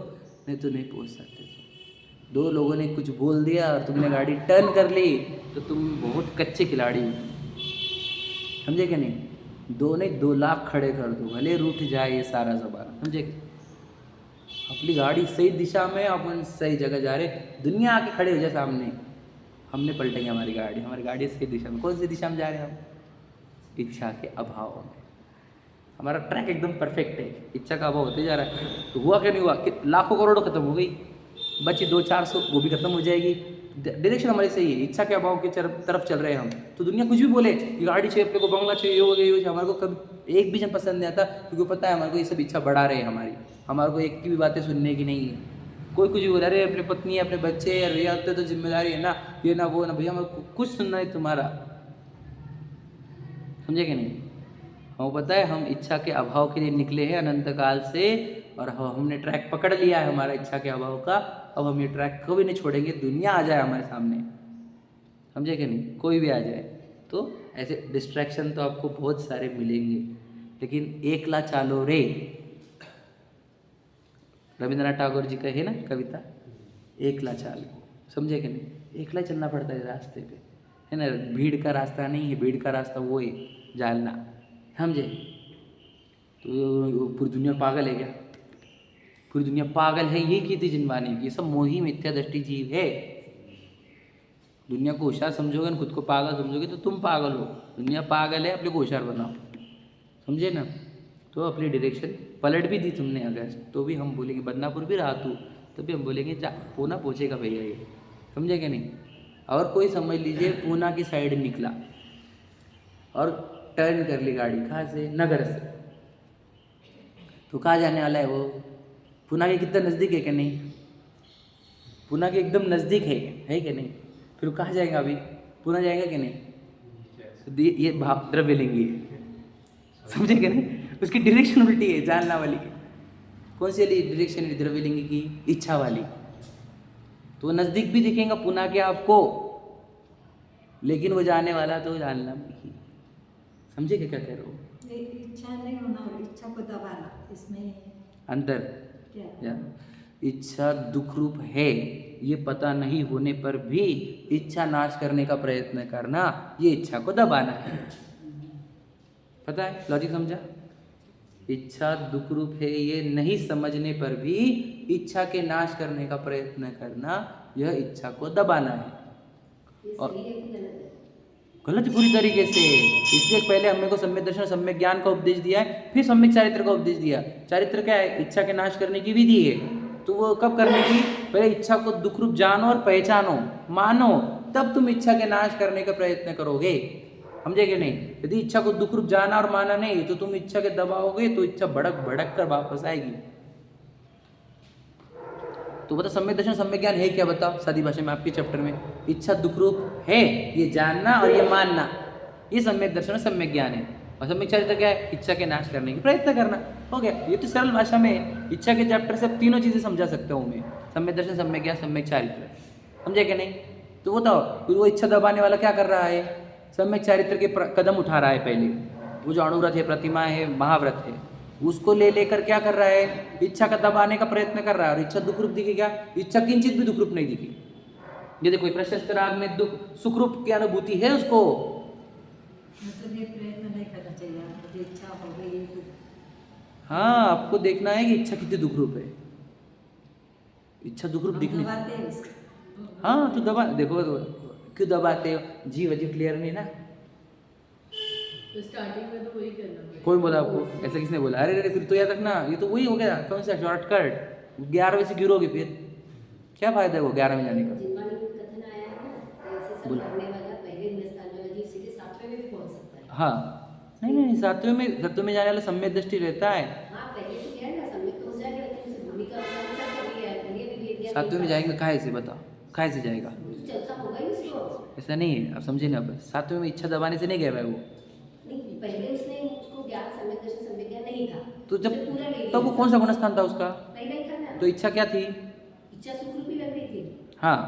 नहीं तो नहीं पहुंच सकते। दो लोगों ने कुछ बोल दिया और तुमने गाड़ी टर्न कर ली तो तुम बहुत कच्चे खिलाड़ी हो। समझे कि नहीं? 2 नहीं 2 लाख खड़े कर दो, भले रूठ जाए ये सारा ज़माना। समझे? अपनी गाड़ी सही दिशा में, अपन सही जगह जा रहे, दुनिया आके खड़े हो जाए सामने, हमने पलटेंगे हमारी गाड़ी सही दिशा में। कौन सी दिशा में जा रहे हैं हम? इच्छा के अभाव में। हमारा ट्रैक एकदम परफेक्ट है, इच्छा का अभाव होते जा रहा है। तो हुआ क्या नहीं हुआ कि लाखों करोड़ों खत्म हो गई, बची 200-400, वो भी खत्म हो जाएगी। डायरेक्शन हमारी सही है, इच्छा के अभाव के तरफ चल रहे हैं हम। तो दुनिया कुछ भी बोले कि गाड़ी चाहिए अपने को, बंगला चाहिए, ये हो गया, हमारे को कभी एक भी जन पसंद नहीं आता, क्योंकि पता है हमारे को ये सब इच्छा बढ़ा रहे हैं हमारी। हमारे को एक की भी बातें सुनने की नहीं है। कोई कुछ भी बोला, अरे अपनी पत्नी अपने बच्चे, अरे ये तो जिम्मेदारी है ना, ये ना वो ना, भैया हमारे को कुछ सुनना है तुम्हारा। समझे कि नहीं? हमको पता है हम इच्छा के अभाव के लिए निकले हैं अनंत काल से, और हमने ट्रैक पकड़ लिया है हमारा इच्छा के अभाव का। अब हम ये ट्रैक कभी नहीं छोड़ेंगे, दुनिया आ जाए हमारे सामने। समझे कि नहीं? कोई भी आ जाए। तो ऐसे डिस्ट्रैक्शन तो आपको बहुत सारे मिलेंगे, लेकिन एकला चालो रे, रविंद्रनाथ टैगोर जी का है ना कविता, एकला चालो। समझे कि नहीं? एकला चलना पड़ता है रास्ते पे, है ना? भीड़ का रास्ता नहीं है, भीड़ का रास्ता वो है जालना। समझे? तो पूरी दुनिया पागल है क्या? पूरी दुनिया पागल है ये की थी जिनवानी की, सब मोही मिथ्या दृष्टि जीव है। दुनिया को होशियार समझोगे ना, खुद को पागल समझोगे तो तुम पागल हो। दुनिया पागल है, अपने को होशियार बनाओ। समझे ना? तो अपनी डायरेक्शन पलट भी दी तुमने अगर, तो भी हम बोलेंगे बदनापुर भी रहा तू, तो भी हम बोलेंगे जा पूना पहुँचेगा भैया ये। समझे कि नहीं? और कोई समझ लीजिए पूना की साइड निकला और टर्न कर ली गाड़ी, कहाँ से? नगर से। तो कहाँ जाने वाला है वो? पूना के कितना नज़दीक है कि नहीं? पूना के एकदम नज़दीक है कि नहीं? फिर कहाँ जाएगा अभी? पूना जाएगा कि नहीं? तो ये भाव द्रव्यलिंगी है। समझे कि नहीं? उसकी डायरेक्शन उल्टी है, जानना वाली। कौन सी वाली डायरेक्शन है द्रव्यलिंगी की? इच्छा वाली। तो नज़दीक भी दिखेगा पूना के आपको, लेकिन वो जाने वाला तो जानना भी। समझे क्या कह रहे हो? इच्छा नहीं होना, इच्छा को दबाना, इसमें अंतर क्या? इच्छा दुख रूप है, ये पता नहीं होने पर भी इच्छा नाश करने का प्रयत्न करना, ये इच्छा को दबाना है। पता है? लॉजिक समझा? इच्छा दुख रूप है, ये नहीं समझने पर भी इच्छा के नाश करने का प्रयत्न करना, यह इच्छा को दबाना है। ये और सही है कि गलत गलत पूरी तरीके से। इसलिए पहले हमें को सम्यक दर्शन सम्यक ज्ञान का उपदेश दिया है, फिर सम्यक चारित्र का उपदेश दिया। चारित्र क्या है? इच्छा के नाश करने की विधि है। तो वो कब करने की? पहले इच्छा को दुख रूप जानो और पहचानो, मानो, तब तुम इच्छा के नाश करने का प्रयत्न करोगे। समझे कि नहीं? यदि इच्छा को दुख रूप जाना और माना नहीं तो तुम इच्छा के दबाओगे तो इच्छा भड़क भड़क कर वापस आएगी। तो बता सम्यक दर्शन सम्यक ज्ञान है क्या? बता सादी भाषा में आपके चैप्टर में। इच्छा दुख रूप है, ये जानना और ये मानना, ये सम्यक दर्शन और सम्यक ज्ञान है। और सम्यक चारित्र क्या है? इच्छा के नाश करने की प्रयत्न करना। हो गया। ये तो सरल भाषा में इच्छा के चैप्टर से तीनों चीजें समझा सकता हूँ मैं, सम्यक दर्शन सम्यक ज्ञान सम्यक चारित्र। समझे कि नहीं? तो बताओ फिर वो इच्छा दबाने वाला क्या कर रहा है? सम्यक चारित्र के कदम उठा रहा है। पहले वो जो अणुव्रत है, प्रतिमा है, महाव्रत है, उसको ले लेकर क्या कर रहा है? इच्छा का दबाने का प्रयत्न कर रहा है। और इच्छा दुख रूप दिखी क्या? इच्छा किंचित भी दुख रूप नहीं दिखी। यदि कोई प्रशस्त राग में दुख सुख रूप की अनुभूति है उसको, मतलब ये प्रयत्न नहीं करना चाहिए। आपको इच्छा हो गई है तो हाँ आपको देखना है कि इच्छा कितनी दुख रूप है। इच्छा दुख रूप दिखनी। दबाते हैं इसको। हाँ तो दबा, देखो क्यों दबाते हो? जीव अजीव क्लियर नहीं ना? तो स्टार्टिंग में तो वही करना पड़ेगा। कौन बोला आपको? ऐसा किसने बोला? अरे अरे फिर तो याद रखना, ये तो वही हो गया। कौन सा शॉर्टकट? 11वें से गिरोगे फिर क्या फायदा है वो 11 में जाने का? जिनवानी में कथन आया है ना, तो ऐसे सब बोलो। करने वाला पहले हिंदुस्तान में अजीब सीधे 7वें में भी पहुंच सकता है। हाँ नहीं, सातवें में जाने वाला सम्यक दृष्टि रहता है। हाँ पहले से क्या है ना, सम्यक तो हो जाएगा, लेकिन उसे भूमिका अनुसार कर लिया है, पहले भी भेद दिया। सातवें में जाएंगे काहे से? बताओ काहे से जाएगा? तो चलता होगा ही उसको। ऐसा नहीं है, आप समझे ना। बस सातवें में इच्छा दबाने से नहीं गया है वो। नहीं, पहले उसने उसको ज्ञान सम्यक दर्शन सम्यक ज्ञान नहीं था, तो जब उसे पूरा ले लिया। तब वो कौन सा गुणस्थान था उसका? पहले ही था ना। तो इच्छा क्या थी? इच्छा सुख रूपी लग रही थी। हाँ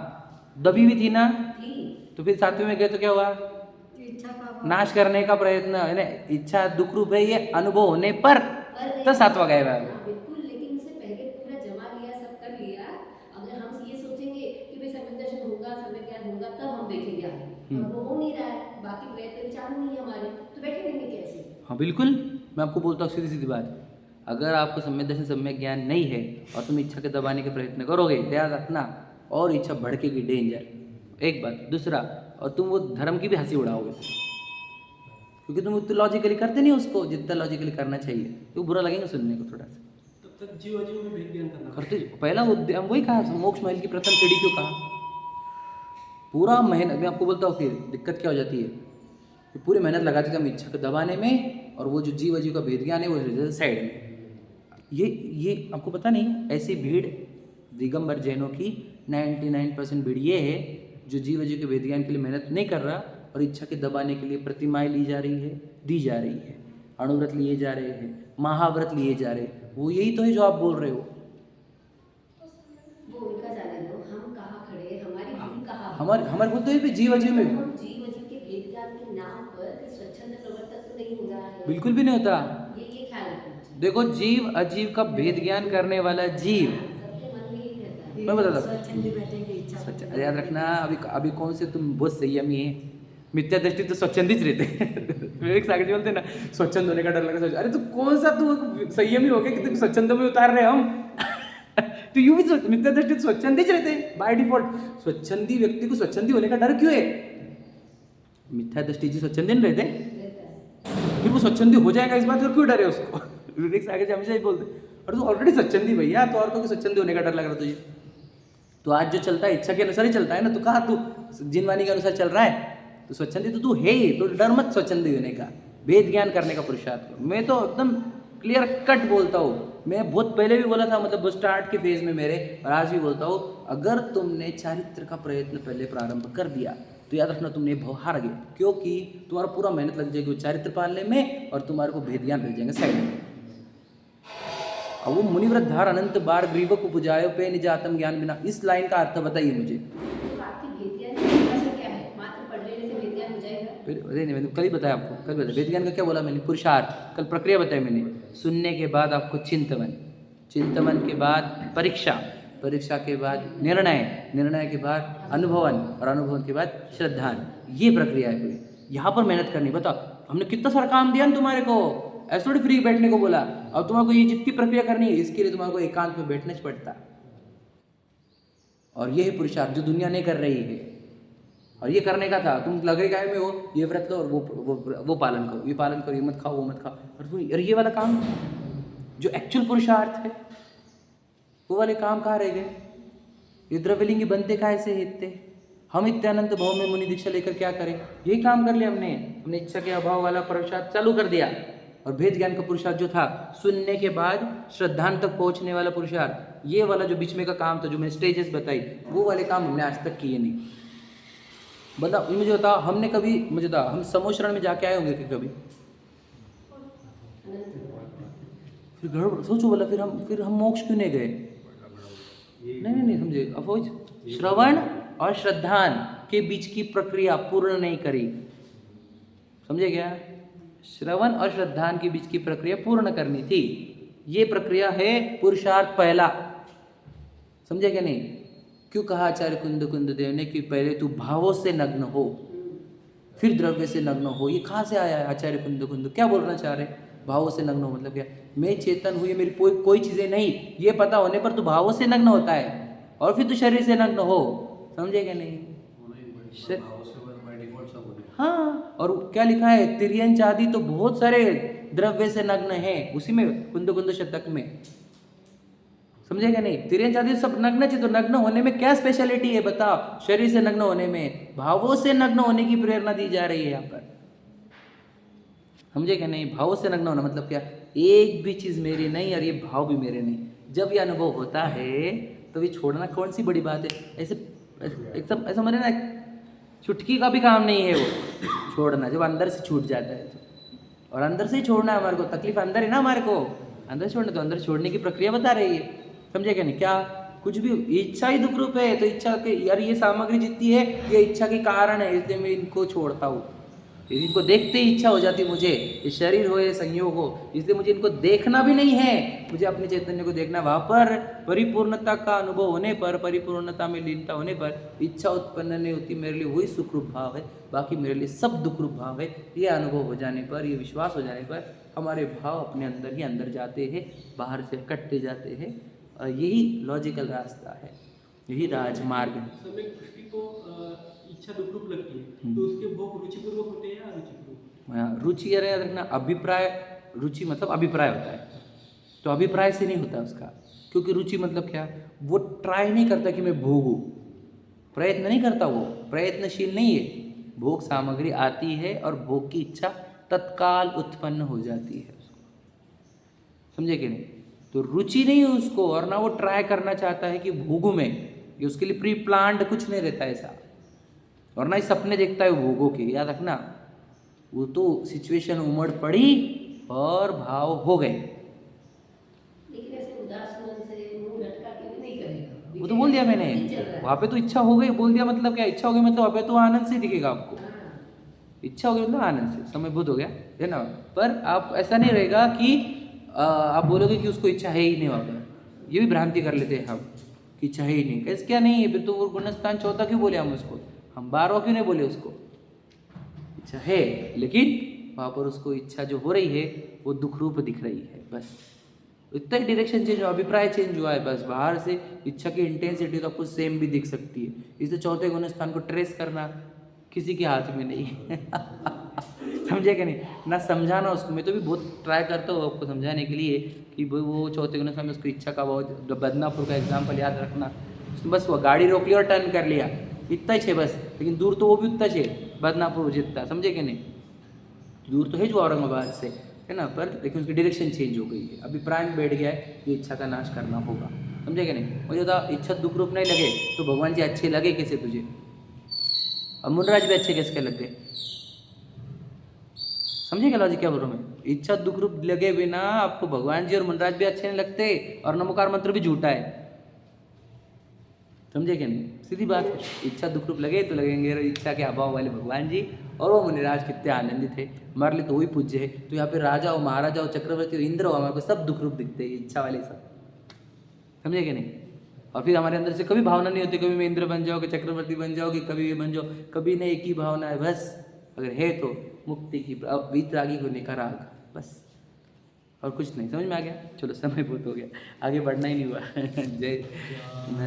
दबी भी थी ना। थी। तो फिर सातवें में गए तो क्या हुआ? इच्छा का नाश करने का प्रयत्न है ना। इच्छा दुख रूप है, ये अनुभव होने पर तो सातवां गया है। हाँ, बिल्कुल, लेकिन उसे पहले पूरा जमा लिया, सब कर लिया। अगर हम ये सोचेंगे कि भाई सम्यक दर्शन होगा, सम्यक ज्ञान होगा, तब हम देखेंगे आगे, और वो हो नहीं रहा है, बाकी प्रयत्न चालू नहीं है हमारे, तो बैठे रहेंगे कैसे? हाँ बिल्कुल, मैं आपको बोलता हूँ सीधी सीधी बात। अगर आपको सम्यक दर्शन सम्यक ज्ञान नहीं है और तुम इच्छा के दबाने के प्रयत्न करोगे, ध्यान रखना, और इच्छा भड़केगी, डेंजर। एक बात। दूसरा, और तुम वो धर्म की भी हंसी उड़ाओगे, क्योंकि तुम उतना लॉजिकली करते नहीं उसको जितना लॉजिकली करना चाहिए, तो बुरा लगेगा सुनने को थोड़ा सा। तब तक जीव अजीव में भेद ज्ञान करना करते पहला हम वही कहा, मोक्ष महल की प्रथम सीढ़ी क्यों कहा? पूरा मेहनत, मैं आपको बोलता हूँ फिर दिक्कत क्या हो जाती है कि पूरी मेहनत लगाते थे हम इच्छा को दबाने में, और वो जो जीव अजीव का भेद ज्ञान है वो साइड में। ये आपको पता नहीं, ऐसी भीड़ दिगंबर जैनों की 99% भीड़ ये है जो जीव अजीव के भेद ज्ञान के लिए मेहनत नहीं कर रहा और इच्छा के दबाने के लिए प्रतिमाएं ली जा रही है, दी जा रही है, अणुव्रत लिए जा रहे हैं, महाव्रत लिए जा रहे हैं। वो यही तो है जो आप बोल रहे हो। वो उनका जाने दो, हम कहाँ खड़े, हमारी भूल कहाँ? हमारे बोलते हैं जीव अजीव में हम जीव अजीव के भेद ज्ञान के नाम पर स्वच्छंद प्रवर्तक तो नहीं हो रहा है। बिल्कुल भी नहीं होता। ये ख्याल रखना चाहिए। देखो जीव अजीव का भेद ज्ञान करने वाला जीव, सबके मन में यही रहता है। मैं बताता हूँ। स्वच्छंदी बैठेंगे इच्छा को सच याद रखना। अभी कौन से तुम बहुत संयमी है, मिथ्या दृष्टि तो स्वच्छंदी च रहते विवेक सागर बोलते ना, स्वच्छंद होने का डर लगा। अरे तो कौन सा तू संयमी हो गया कि तुम स्वच्छंद में उतार रहे हम तो यूं भी मिथ्या दृष्टि तो स्वच्छंदी च रहते बाय डिफॉल्ट। स्वच्छंदी व्यक्ति को स्वच्छंदी होने का डर क्यों है? मिथ्या दृष्टि जी स्वच्छंदी नहीं रहते, फिर वो स्वच्छंदी हो जाएगा इस बात पर क्यों डरे उसको विवेक सागर हमेशा ही बोलते, अरे तू ऑलरेडी स्वच्छंदी भैया, तो और तो स्वच्छंदी होने का डर लग रहा तुझे? तो आज जो चलता है इच्छा के अनुसार ही चलता है ना। तो कहा तू जिनवानी के अनुसार चल रहा है, तो स्वच्छंदी तो तू है ही, तो डर मत स्वच्छंदी होने का, भेद ज्ञान करने का पुरुषार्थ करो। मैं तो एकदम क्लियर कट बोलता हूँ। मैं बहुत पहले भी बोला था, मतलब स्टार्ट के फेज में मेरे, और आज भी बोलता हूँ, अगर तुमने चारित्र का प्रयत्न पहले प्रारंभ कर दिया तो याद रखना तुमने भाव हार गए, क्योंकि तुम्हारा पूरा मेहनत लग जाएगी चारित्र पालने में, और तुम्हारे को भेद ज्ञान रह जाएंगे साइड में। अब वो मुनिव्रत धार अनंत बार ग्रीव को पुजायो पे निजातम ज्ञान बिना, इस लाइन का अर्थ बताइए मुझे। तो आपकी भेद ज्ञान की परिभाषा क्या है? मात्र पढ़ लेने से भेद ज्ञान हो जाएगा? फिर अरे नहीं, मैंने कल ही बताया आपको, कल बताया वेद ज्ञान का क्या बोला मैंने, पुरुषार्थ। कल प्रक्रिया बताई मैंने, सुनने के बाद आपको चिंतन, चिंतन के बाद परीक्षा, परीक्षा के बाद निर्णय, निर्णय के बाद अनुभवन, और अनुभवन के बाद श्रद्धान। ये प्रक्रिया है पूरी। यहाँ पर मेहनत करनी। बताओ हमने कितना सारा काम दिया ना तुम्हारे को, ऐसे थोड़ी फ्री बैठने को बोला। अब तुम्हारे को ये जितनी प्रक्रिया करनी है, इसके लिए तुम्हारे को एकांत में बैठना पड़ता, और ये है पुरुषार्थ जो दुनिया नहीं कर रही है। और ये करने का था, तुम लगे काय में हो, ये व्रत लो और वो पालन करो, ये पालन करो, ये मत खाओ, वो मत खाओ, और ये वाला काम जो एक्चुअल पुरुषार्थ है वो वाले काम कहाँ रह गए? ये द्रव्यलिंगी बनते कहाँ से इतने? हम इतने अनंत भाव में मुनि दीक्षा लेकर क्या करें? यही काम कर लिया हमने इच्छा के अभाव वाला पुरुषार्थ चालू कर दिया। और भेद ज्ञान का पुरुषार्थ जो था, सुनने के बाद श्रद्धांत तक पहुंचने वाला पुरुषार्थ, ये वाला जो बीच में का काम था, जो मैंने स्टेजेस बताई, वो वाले काम हमने आज तक किए नहीं। बताओ मुझे, बताओ हमने कभी, मुझे बताओ हम समोशरण में जाके आए होंगे कि कभी? फिर गड़बड़ सोचो, बोला फिर हम मोक्ष क्यों नहीं गए? नहीं समझे, अफोज श्रवण और श्रद्धान के बीच की प्रक्रिया पूर्ण नहीं करी, समझे क्या? श्रवण और श्रद्धान के बीच की प्रक्रिया पूर्ण करनी थी। ये प्रक्रिया है पुरुषार्थ पहला, समझे क्या नहीं? क्यों कहा आचार्य कुंद देव ने कि पहले तू भावों से नग्न हो, फिर द्रव्य से नग्न हो। ये कहाँ से आया है आचार्य कुंद? क्या बोलना चाह रहे? भावों से नग्न हो मतलब क्या? मैं चेतन हूँ, ये मेरी कोई चीज़ें नहीं, ये पता होने पर तू भावों से नग्न होता है और फिर तू शरीर से नग्न हो, समझे क्या नहीं? हाँ, और क्या लिखा है? तिर्यंच आदि तो बहुत सारे द्रव्य से नग्न है, उसी में कुंद शतक में, समझे क्या नहीं? तिर्यंच आदि सब नग्न है, तो नग्न होने में क्या स्पेशलिटी है बताओ? शरीर से नग्न होने में भावों से नग्न होने की प्रेरणा दी जा रही है यहाँ पर, समझे क्या नहीं? भावों से नग्न होना मतलब क्या? एक भी चीज़ मेरी नहीं और ये भाव भी मेरे नहीं। जब ये अनुभव होता है तो ये छोड़ना कौन सी बड़ी बात है? ऐसे एकदम ऐसा मैंने ना, चुटकी का भी काम नहीं है वो छोड़ना, जब अंदर से छूट जाता है तो। और अंदर से ही छोड़ना है हमारे को, तकलीफ अंदर है ना हमारे को, अंदर छोड़ना, तो अंदर छोड़ने की प्रक्रिया बता रही है, समझे क्या नहीं? क्या कुछ भी इच्छा ही दुख रूप है, तो इच्छा के यार ये सामग्री जितनी है ये इच्छा के कारण है, इसलिए मैं इनको छोड़ता हूँ। इनको देखते ही इच्छा हो जाती मुझे, ये शरीर हो या संयोग हो, इसलिए मुझे इनको देखना भी नहीं है, मुझे अपने चैतन्य को देखना। वहाँ पर परिपूर्णता का अनुभव होने पर, परिपूर्णता में लीनता होने पर इच्छा उत्पन्न नहीं होती, मेरे लिए वही सुखरूप भाव है, बाकी मेरे लिए सब दुखरूप भाव है। ये अनुभव हो जाने पर, ये विश्वास हो जाने पर हमारे भाव अपने अंदर ही अंदर जाते हैं, बाहर से कटते जाते हैं। और यही लॉजिकल रास्ता है, यही राजमार्ग है। समय दृष्टि को इच्छा दुखरूप लगती है, तो उसके भोग रुचिपूर्वक होते हैं या अरुचिपूर्वक? रुचि यार याद रखना, अभिप्राय, रुचि मतलब अभिप्राय होता है, तो अभिप्राय से नहीं होता उसका, क्योंकि रुचि मतलब क्या? वो ट्राई नहीं करता कि मैं भोगूं, प्रयत्न नहीं करता, वो प्रयत्नशील नहीं है। भोग सामग्री आती है और भोग की इच्छा तत्काल उत्पन्न हो जाती है उसको, समझे कि नहीं? तो रुचि नहीं है उसको, और ना वो ट्राई करना चाहता है कि भोगूं मैं, ये उसके लिए प्री प्लान्ड कुछ नहीं रहता ऐसा, और ना ही सपने देखता है भोगों के, याद रखना। वो तो सिचुएशन उमड़ पड़ी और भाव हो गए। लेकिन ऐसे उदास मन से मुंह लटका के भी नहीं करेगा, वो तो बोल दिया मैंने, वहाँ पे तो इच्छा हो गई, बोल दिया मतलब क्या? इच्छा हो गई मतलब वहाँ पे तो आनंद से दिखेगा आपको, इच्छा हो गई मतलब आनंद से, समझ हो गया है ना? पर आप ऐसा नहीं रहेगा कि आप बोलोगे कि उसको इच्छा है ही नहीं वहाँ पर, ये भी भ्रांति कर लेते हैं हम कि इच्छा है ही नहीं। कैसे क्या नहीं है? फिर तो वो गुणस्थान चौथा क्यों बोले हम उसको? हम 12वां क्यों नहीं बोले उसको? इच्छा है, लेकिन वहाँ पर उसको इच्छा जो हो रही है वो दुख रूप दिख रही है, बस इतना ही डायरेक्शन चेंज हुआ, अभिप्राय चेंज हुआ है बस। बाहर से इच्छा की इंटेंसिटी तो आपको सेम भी दिख सकती है, इसलिए चौथे गुणस्थान को ट्रेस करना किसी के हाथ में नहीं है। समझे कि नहीं? ना समझाना उसको, मैं तो भी बहुत ट्राई करता हूँ आपको समझाने के लिए कि भाई वो चौथे गुणस्थान में उसकी इच्छा का बहुत, बदनापुर का एग्जाम्पल याद रखना, बस वो गाड़ी रोक लिया और टर्न कर लिया, इतना ही है बस, लेकिन दूर तो वो भी उतना है बदनापुर जितना, समझे कि नहीं? दूर तो है जो औरंगाबाद से, है ना, पर लेकिन उसकी डायरेक्शन चेंज हो गई है, अभिप्राय में बैठ गया है कि इच्छा का नाश करना होगा, समझे कि नहीं? मुझे तो इच्छा दुख रूप नहीं लगे तो भगवान जी अच्छे लगे कैसे तुझे? और मुनराज भी अच्छे कैसे लग गए? समझे क्या लॉजिक क्या बोल रहा हूँ मैं? इच्छा दुख रूप लगे बिना आपको भगवान जी और मुनराज भी अच्छे नहीं लगते, और नमोकार मंत्र भी झूठा है, समझे क्या नहीं? सीधी बात है, इच्छा दुख रूप लगे तो लगेंगे, इच्छा के अभाव वाले भगवान जी और वो मुनिराज कितने आनंदित थे, हमारे लिए तो वही पूज्य है। तो यहाँ पे राजा हो, महाराजा हो, चक्रवर्ती हो, इंद्र हो, हमारे को सब दुख रूप दिखते हैं, इच्छा वाले सब, समझे क्या नहीं? और फिर हमारे अंदर से कभी भावना नहीं होती, कभी मैं इंद्र बन जाओ, कि चक्रवर्ती बन जाओ, कि कभी ये बन जाओ, कभी नहीं, एक ही भावना है बस, अगर है तो मुक्ति की, वीतरागी होने का राग, बस और कुछ नहीं। समझ में आ गया? चलो समय बहुत हो गया, आगे बढ़ना ही नहीं हुआ। जय